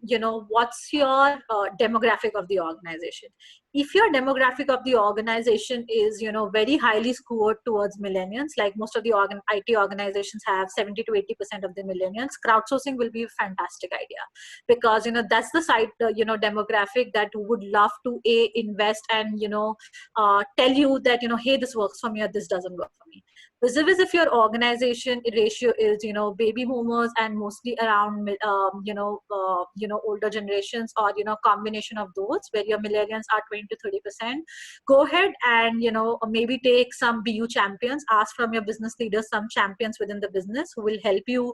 S2: what's your demographic of the organization. If your demographic of the organization is very highly skewed towards millennials, like most of the IT organizations have 70 to 80% of the millennials, crowdsourcing will be a fantastic idea, because that's the side demographic that would love to invest and tell you that hey, this works for me or this doesn't work for me. If your organization ratio is baby boomers and mostly around older generations, or combination of those where your millennials are 20 to 30%, go ahead and maybe take some BU champions, ask from your business leaders some champions within the business who will help you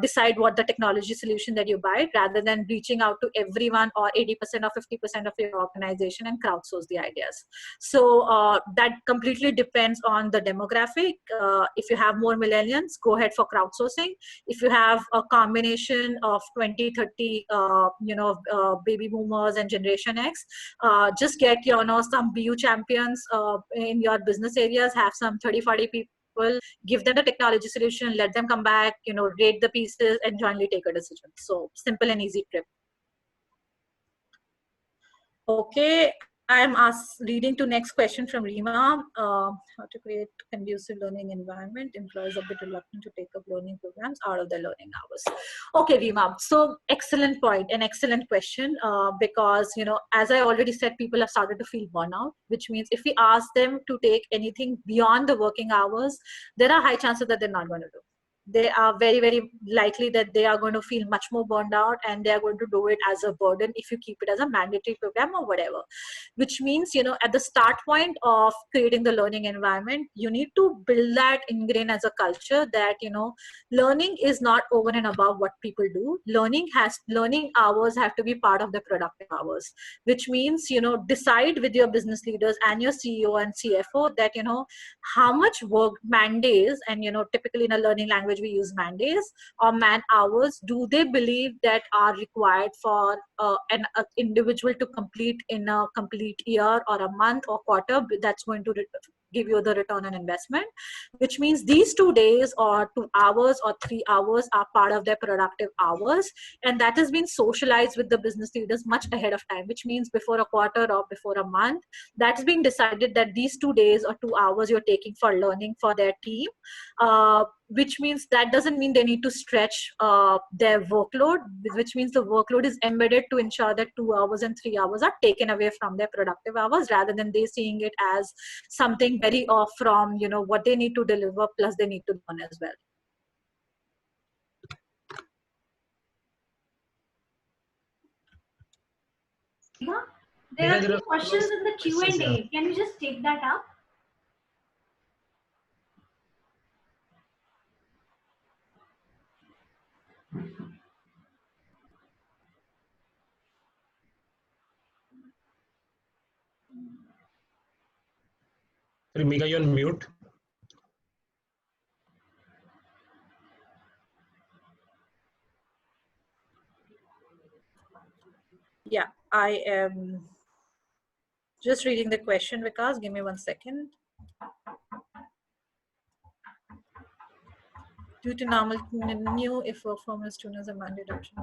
S2: decide what the technology solution that you buy, rather than reaching out to everyone or 80% or 50% of your organization and crowdsource the ideas. So that completely depends on the demographic. If you have more millennials, go ahead for crowdsourcing. If you have a combination of 20, 30, baby boomers and Generation X, just get some BU champions in your business areas, have some 30, 40 people, give them the technology solution, let them come back, rate the pieces and jointly take a decision. So simple and easy trip. Okay, I'm reading to next question from Rima. How to create conducive learning environment. Employees are a bit reluctant to take up learning programs out of their learning hours. Okay, Rima. So excellent point, an excellent question, because, as I already said, people have started to feel burnout, which means if we ask them to take anything beyond the working hours, there are high chances that they're not going to do. They are very, very likely that they are going to feel much more burned out, and they are going to do it as a burden if you keep it as a mandatory program or whatever. Which means, at the start point of creating the learning environment, you need to build that ingrain as a culture that, learning is not over and above what people do. Learning hours have to be part of the productive hours, which means, decide with your business leaders and your CEO and CFO that, how much work, man days, and, typically in a learning language, we use man days or man hours, do they believe that are required for an individual to complete in a complete year or a month or quarter, that's going to give you the return on investment, which means these 2 days or 2 hours or 3 hours are part of their productive hours. And that has been socialized with the business leaders much ahead of time, which means before a quarter or before a month, that's been decided that these 2 days or 2 hours you're taking for learning for their team, which means that doesn't mean they need to stretch their workload, which means the workload is embedded to ensure that 2 hours and 3 hours are taken away from their productive hours, rather than they seeing it as something very off from, you know, what they need to deliver plus they need to learn as well.
S1: Yeah. There are 3 questions in the Q&A.
S3: Yeah.
S1: Can you just take that up?
S3: Sorry, Megha, you're on mute.
S2: Yeah, I am just reading the question, Vikas. Give me 1 second. Due to normal new, if work from a student is a mandate option.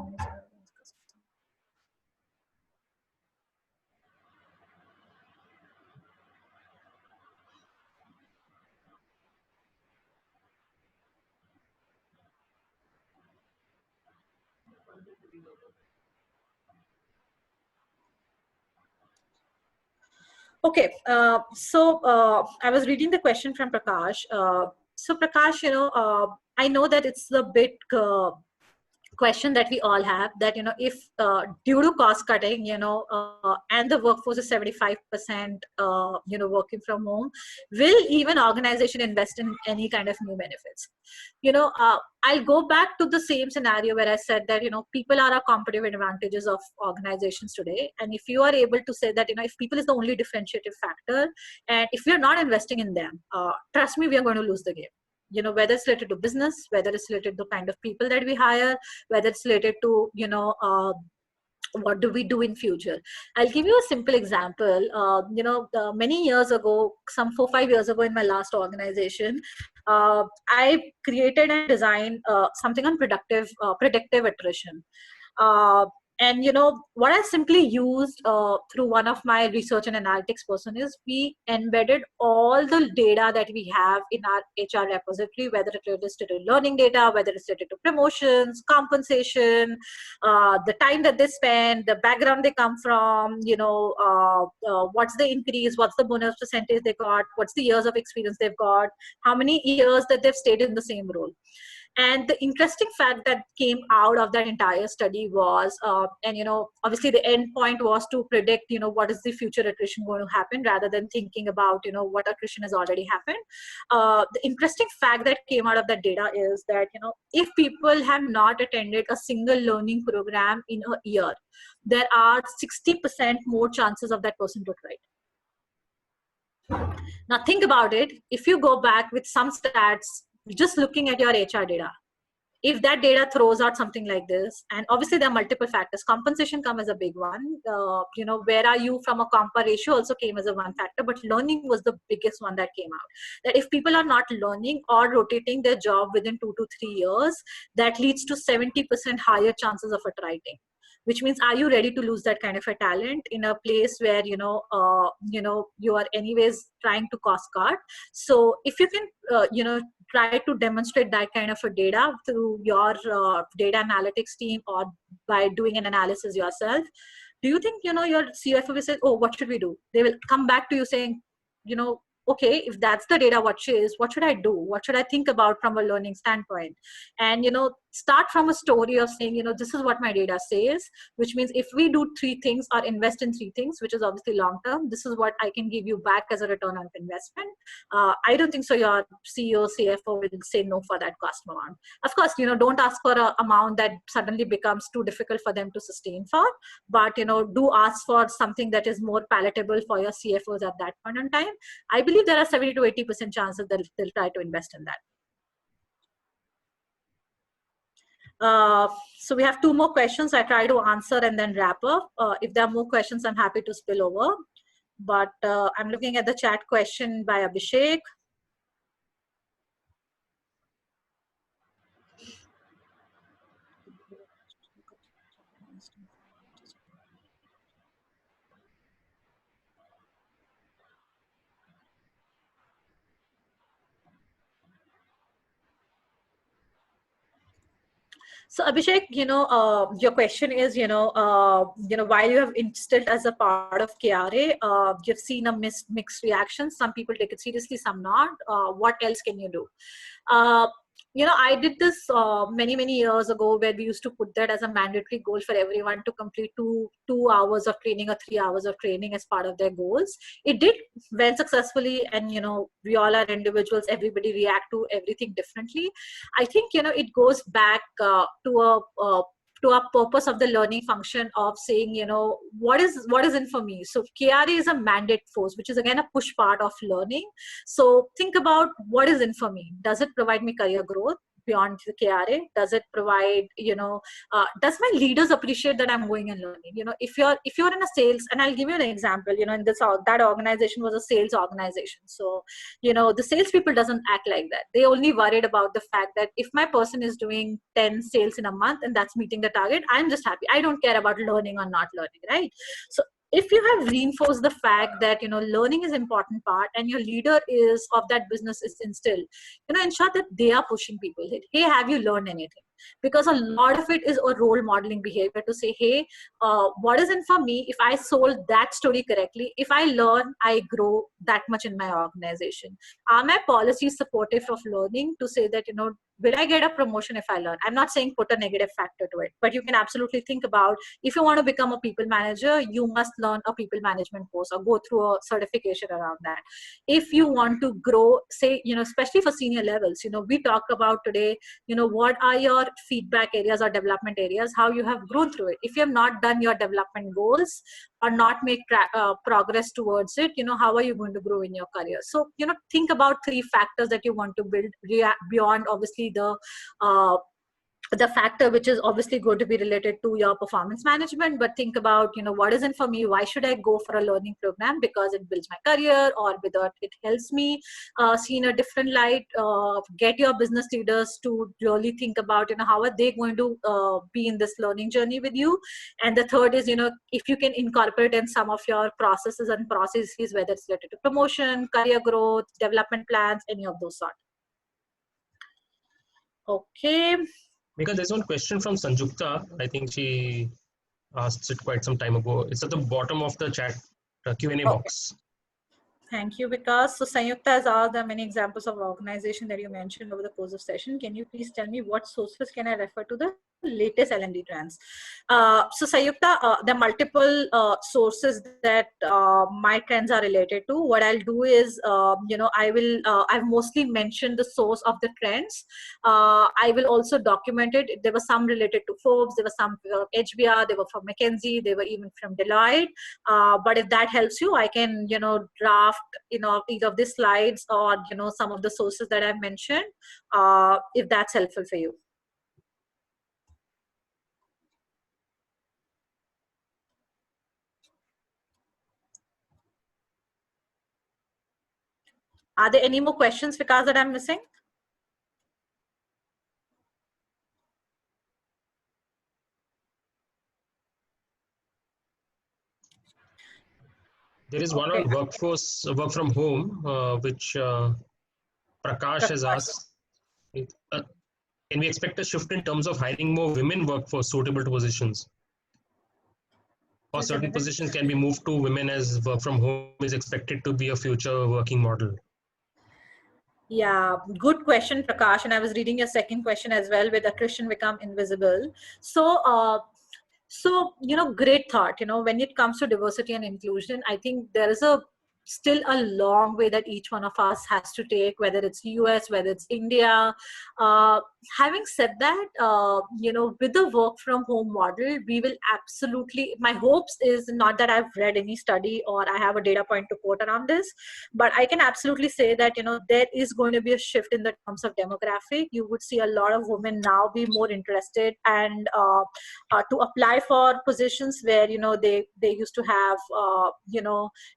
S2: Okay, so I was reading the question from Prakash. So Prakash, you know, I know that it's a bit question that we all have, that, you know, if due to cost cutting, you know, and the workforce is 75%, you know, working from home, will even organization invest in any kind of new benefits? You know, I'll go back to the same scenario where I said that, you know, people are a competitive advantages of organizations today. And if you are able to say that, you know, if people is the only differentiative factor, and if we are not investing in them, trust me, we are going to lose the game. You know, whether it's related to business, whether it's related to kind of people that we hire, whether it's related to, you know, what do we do in future. I'll give you a simple example. You know, many years ago, some 4-5 years ago, in my last organization, I created and designed something on predictive attrition. And, you know, what I simply used through one of my research and analytics person is we embedded all the data that we have in our HR repository, whether it is related to learning data, whether it's related to promotions, compensation, the time that they spend, the background they come from, you know, what's the increase, what's the bonus percentage they got, what's the years of experience they've got, how many years that they've stayed in the same role. And the interesting fact that came out of that entire study was, and, you know, obviously the end point was to predict, you know, what is the future attrition going to happen, rather than thinking about, you know, what attrition has already happened. The interesting fact that came out of that data is that, you know, if people have not attended a single learning program in a year, there are 60% more chances of that person to try. Now think about it. If you go back with some stats, just looking at your HR data, if that data throws out something like this, and obviously there are multiple factors, compensation come as a big one, you know, where are you from a compa ratio also came as a one factor, but learning was the biggest one that came out. That if people are not learning or rotating their job within 2 to 3 years, that leads to 70% higher chances of attriting. Which means, are you ready to lose that kind of a talent in a place where, you know, you are anyways trying to cost cut? So if you can, you know, try to demonstrate that kind of a data through your data analytics team, or by doing an analysis yourself, do you think, you know, your CFO will say, oh, what should we do? They will come back to you saying, you know, okay, if that's the data what should I do? What should I think about from a learning standpoint? And, you know, start from a story of saying, you know, this is what my data says, which means if we do 3 things or invest in 3 things, which is obviously long term, this is what I can give you back as a return on investment. I don't think so your CEO, CFO will say no for that cost amount. Of course, you know, don't ask for an amount that suddenly becomes too difficult for them to sustain for, but, you know, do ask for something that is more palatable for your CFOs at that point in time. I believe there are 70 to 80% chances that they'll try to invest in that. So we have 2 more questions. I try to answer and then wrap up. If there are more questions, I'm happy to spill over. but I'm looking at the chat question by Abhishek. So Abhishek, your question is, while you have instilled as a part of KRA, you've seen a mixed reactions. Some people take it seriously, some not. What else can you do? I did this many years ago, where we used to put that as a mandatory goal for everyone to complete two hours of training or 3 hours of training as part of their goals. It did well successfully, and we all are individuals. Everybody react to everything differently. I think it goes back to a purpose of the learning function of saying, what is in for me. So KRA is a mandate force, which is again a push part of learning. So think about what is in for me. Does it provide me career growth beyond the KRA? Does it provide, does my leaders appreciate that I'm going and learning? If you're in a sales, and I'll give you an example, in that organization was a sales organization. So, the salespeople doesn't act like that. They only worried about the fact that if my person is doing 10 sales in a month and that's meeting the target, I'm just happy. I don't care about learning or not learning, right? So if you have reinforced the fact that learning is important part, and your leader is of that business is instilled, ensure that they are pushing people. Hey, have you learned anything? Because a lot of it is a role modeling behavior to say, hey, what is in for me? If I sold that story correctly, if I learn, I grow that much in my organization. Are my policies supportive of learning to say that, will I get a promotion if I learn? I'm not saying put a negative factor to it, but you can absolutely think about, if you want to become a people manager, you must learn a people management course or go through a certification around that. If you want to grow, say, especially for senior levels, we talk about today, what are your feedback areas or development areas, how you have grown through it. If you have not done your development goals or not make progress towards it, how are you going to grow in your career? So, think about 3 factors that you want to build beyond obviously the factor which is obviously going to be related to your performance management. But think about, what is in for me? Why should I go for a learning program? Because it builds my career, or whether it helps me see in a different light. Get your business leaders to really think about, how are they going to be in this learning journey with you. And the third is, if you can incorporate in some of your processes and processes, whether it's related to promotion, career growth, development plans, any of those sort. Okay.
S3: Because there's one question from Sanjukta. I think she asked it quite some time ago. It's at the bottom of the chat Q&A box.
S2: Thank you, Vikas. So Sanyukta has asked, there are many examples of organization that you mentioned over the course of session. Can you please tell me what sources can I refer to the latest L&D trends? So Sanyukta, there are multiple sources that my trends are related to. What I'll do is, I've mostly mentioned the source of the trends. I will also document it. There were some related to Forbes, there were some HBR, they were from McKinsey, they were even from Deloitte. But if that helps you, I can, draft, either of the slides or, some of the sources that I've mentioned, if that's helpful for you. Are there any more questions, Vikas, that I'm missing?
S3: There is one on workforce, work from home, which Prakash has asked. Can we expect a shift in terms of hiring more women workforce suitable to positions? Or certain positions can be moved to women, as work from home is expected to be a future working model?
S2: Yeah, good question, Prakash. And I was reading your second question as well, with attrition become invisible. So, great thought. When it comes to diversity and inclusion, I think there is a still a long way that each one of us has to take, whether it's US, whether it's India. Having said that, with the work from home model, we will absolutely, my hopes is not that I've read any study or I have a data point to quote around this, but I can absolutely say that, there is going to be a shift in the terms of demographic. You would see a lot of women now be more interested and to apply for positions where, they used to have,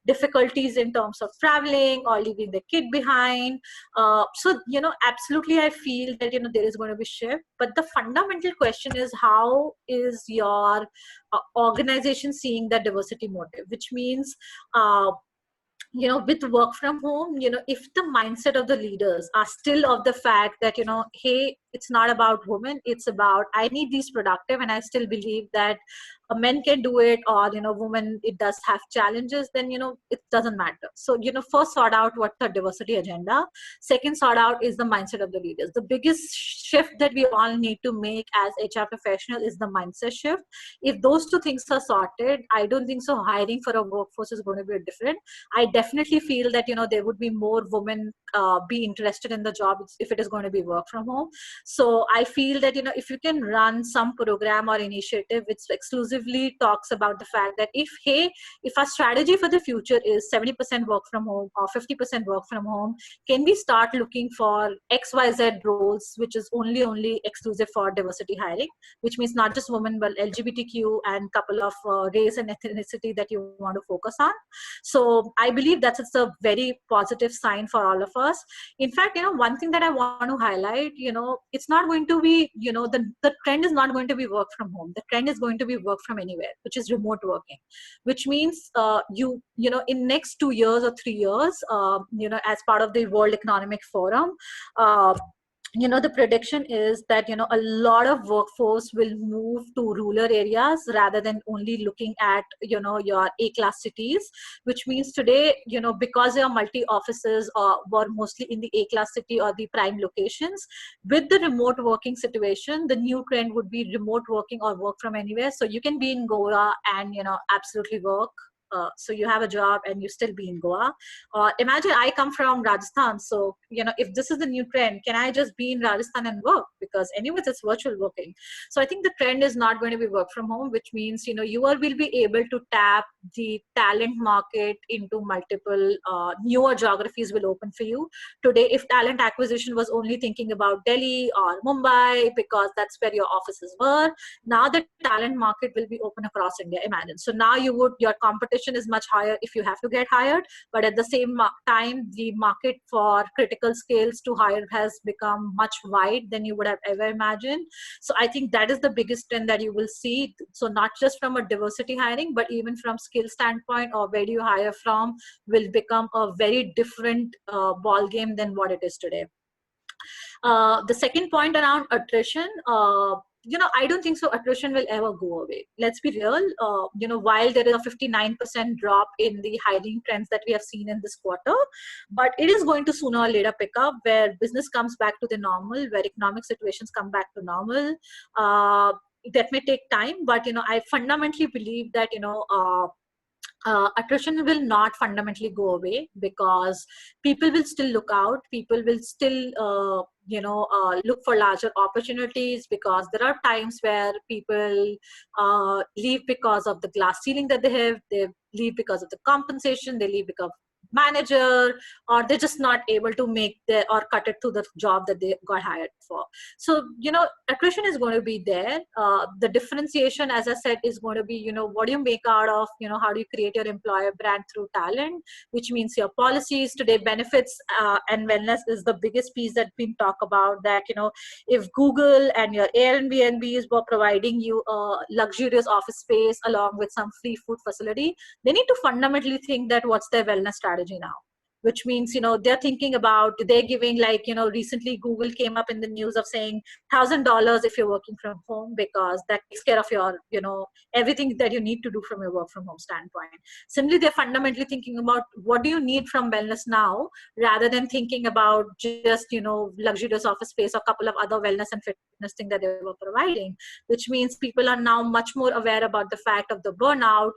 S2: difficulties in terms of traveling or leaving the kid behind. Absolutely, I feel that, there is going to be shift. But the fundamental question is, how is your organization seeing that diversity motive? Which means, with work from home, if the mindset of the leaders are still of the fact that, hey, it's not about women, it's about I need these productive, and I still believe that men can do it, or women, it does have challenges, then it doesn't matter. So first sort out what's the diversity agenda. Second sort out is the mindset of the leaders. The biggest shift that we all need to make as HR professional is the mindset shift. If those two things are sorted, I don't think so hiring for a workforce is going to be different. I definitely feel that there would be more women be interested in the job if it is going to be work from home. So I feel that if you can run some program or initiative which exclusively talks about the fact that if our strategy for the future is 70% work from home or 50% work from home, can we start looking for XYZ roles which is only exclusive for diversity hiring, which means not just women but LGBTQ and couple of race and ethnicity that you want to focus on. So I believe that it's a very positive sign for all of us. In fact, one thing that I want to highlight, it's not going to be, the trend is not going to be work from home. The trend is going to be work from anywhere, which is remote working, which means in next 2 years or 3 years, as part of the World Economic Forum, the prediction is that a lot of workforce will move to rural areas rather than only looking at your A-class cities, which means today because your multi offices were mostly in the A-class city or the prime locations. With the remote working situation, the new trend would be remote working or work from anywhere. So you can be in Goa and absolutely work. So you have a job and you still be in Goa. Imagine I come from Rajasthan. So, if this is the new trend, can I just be in Rajasthan and work? Because anyways, it's virtual working. So I think the trend is not going to be work from home, which means, you will be able to tap the talent market into multiple newer geographies will open for you. Today, if talent acquisition was only thinking about Delhi or Mumbai, because that's where your offices were, now the talent market will be open across India, imagine. So now your competition is much higher if you have to get hired, but at the same time, the market for critical skills to hire has become much wide than you would have ever imagined. So I think that is the biggest trend that you will see. So not just from a diversity hiring, but even from skill standpoint or where do you hire from will become a very different ball game than what it is today. The second point around attrition, I don't think so attrition will ever go away. Let's be real. While there is a 59% drop in the hiring trends that we have seen in this quarter, but it is going to sooner or later pick up where business comes back to the normal, where economic situations come back to normal. That may take time, but I fundamentally believe that attrition will not fundamentally go away because people will still look out. People will still, look for larger opportunities, because there are times where people leave because of the glass ceiling that they have. They leave because of the compensation. They leave because manager, or they're just not able to make or cut it to the job that they got hired for. So attrition is going to be there. The differentiation, as I said, is going to be what do you make out of how do you create your employer brand through talent, which means your policies. Today, benefits and wellness is the biggest piece that we talk about. That if Google and your Airbnbs were providing you a luxurious office space along with some free food facility, they need to fundamentally think that what's their wellness strategy now, which means, they're thinking about, they're giving, like, recently Google came up in the news of saying $1,000 if you're working from home, because that takes care of your, everything that you need to do from your work from home standpoint. Similarly, they're fundamentally thinking about what do you need from wellness now, rather than thinking about just, luxurious office space or a couple of other wellness and fitness things that they were providing, which means people are now much more aware about the fact of the burnout.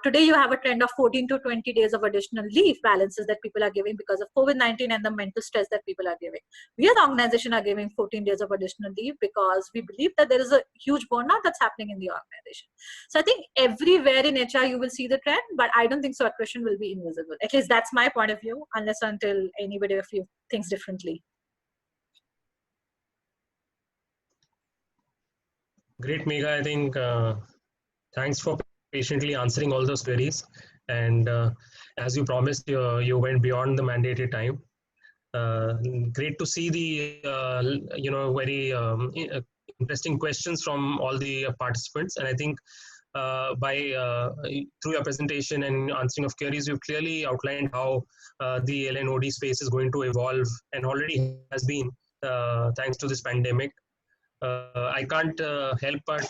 S2: Today, you have a trend of 14 to 20 days of additional leave balances that people are giving because of COVID-19 and the mental stress that people are giving. We as an organization are giving 14 days of additional leave because we believe that there is a huge burnout that's happening in the organization. So I think everywhere in HR you will see the trend, but I don't think so attrition will be invisible. At least that's my point of view, unless until anybody of you thinks differently.
S3: Great, Megha. I think thanks for patiently answering all those queries. And as you promised, you went beyond the mandated time. Great to see the very interesting questions from all the participants. And I think through your presentation and answering of queries, you've clearly outlined how the LNOD space is going to evolve, and already has been, thanks to this pandemic. I can't help but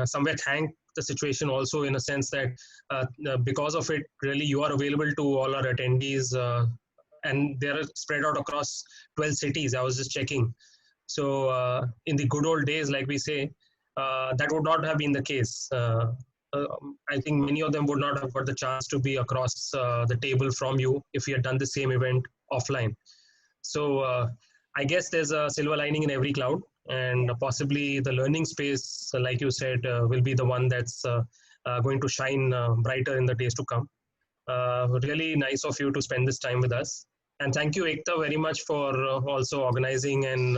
S3: somewhere thank the situation also, in a sense that because of it, really you are available to all our attendees, and they're spread out across 12 cities. I was just checking. So in the good old days, like we say, that would not have been the case. I think many of them would not have got the chance to be across the table from you if we had done the same event offline. So I guess there's a silver lining in every cloud, and possibly the learning space, like you said, will be the one that's going to shine brighter in the days to come. Really nice of you to spend this time with us. And thank you, Ekta, very much for also organizing and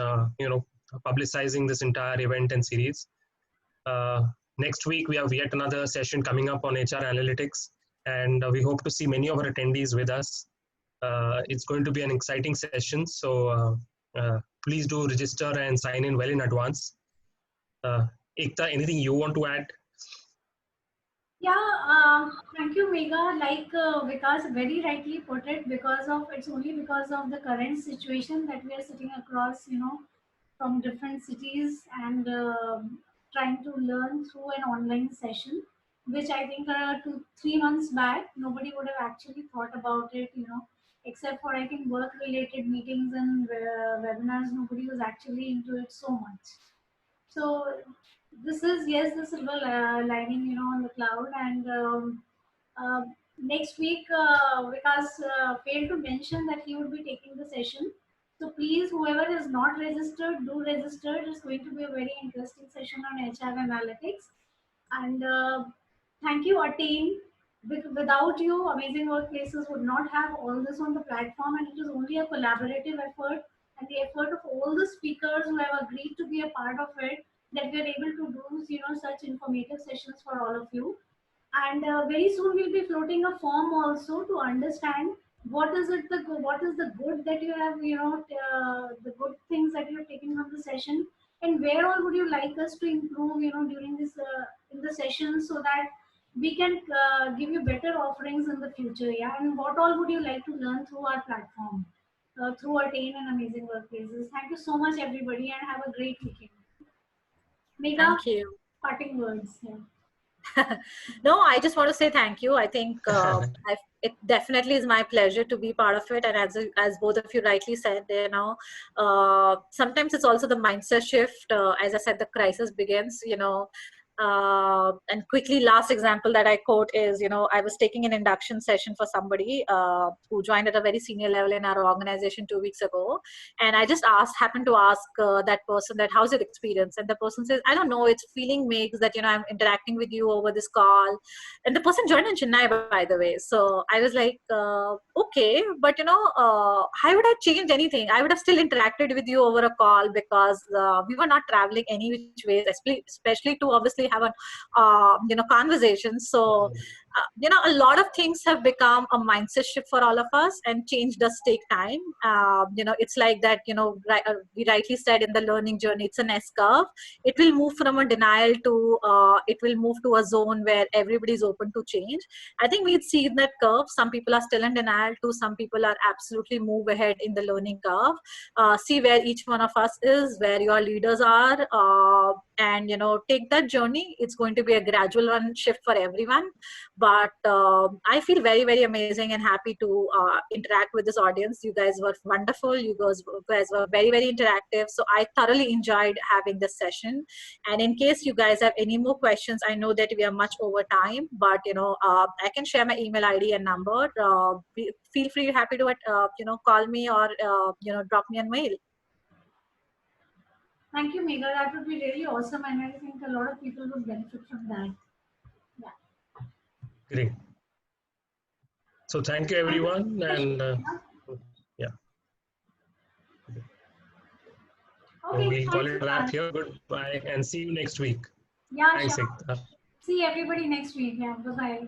S3: publicizing this entire event and series. Next week, we have yet another session coming up on HR analytics, and we hope to see many of our attendees with us. It's going to be an exciting session, so please do register and sign in well in advance. Ekta, anything you want to add?
S1: Yeah, thank you, Megha. Like Vikas very rightly put it, it's only because of the current situation that we are sitting across, from different cities and trying to learn through an online session, which I think 2-3 months back, nobody would have actually thought about it, except for I think work-related meetings and webinars. Nobody was actually into it so much. So this is, yes, the silver lining, on the cloud. And next week, Vikas failed to mention that he would be taking the session. So please, whoever is not registered, do register. It's going to be a very interesting session on HR analytics. And thank you, Attain. Without you, Amazing Workplaces would not have all this on the platform, and it is only a collaborative effort and the effort of all the speakers who have agreed to be a part of it, that we are able to do, such informative sessions for all of you. And very soon we'll be floating a form also to understand what is the good that you have, the good things that you have taken from the session, and where all would you like us to improve, during this in the session, so that we can give you better offerings in the future. Yeah, and what all would you like to learn through our platform, through Attain and Amazing Workplaces. Thank you so much, everybody, and have a great weekend. Megha,
S2: Thank you.
S1: parting words. Yeah.
S2: No, I just want to say thank you. I think it definitely is my pleasure to be part of it. And as both of you rightly said, sometimes it's also the mindset shift. As I said, the crisis begins, and quickly, last example that I quote is, I was taking an induction session for somebody who joined at a very senior level in our organization 2 weeks ago. And I just happened to ask that person that, how's your experience? And the person says, I don't know, it's feeling mixed that, I'm interacting with you over this call. And the person joined in Chennai, by the way. So I was like, okay, but how would I change anything? I would have still interacted with you over a call, because we were not traveling any which ways, especially to obviously have a conversation. So a lot of things have become a mindset shift for all of us, and change does take time. It's like that, we rightly said in the learning journey, it's an S curve. It will move from a denial to, it will move to a zone where everybody is open to change. I think we'd see that curve. Some people are still in denial to some people are absolutely move ahead in the learning curve. See where each one of us is, where your leaders are, and take that journey. It's going to be a gradual one shift for everyone, but I feel very, very amazing and happy to interact with this audience. You guys were wonderful. You guys were very, very interactive. So I thoroughly enjoyed having this session. And in case you guys have any more questions, I know that we are much over time, but I can share my email ID and number. Feel free, happy to call me or drop me a mail.
S1: Thank you, Megha. That would be really awesome, and I think a lot of people would benefit from that.
S3: Great. So thank you, everyone, and yeah.
S1: Okay,
S3: We'll call it a wrap here. Goodbye, and see you next week.
S1: Yeah,
S3: Thanks,
S1: sure.
S3: Ekta.
S1: See everybody next week. Yeah, bye-bye.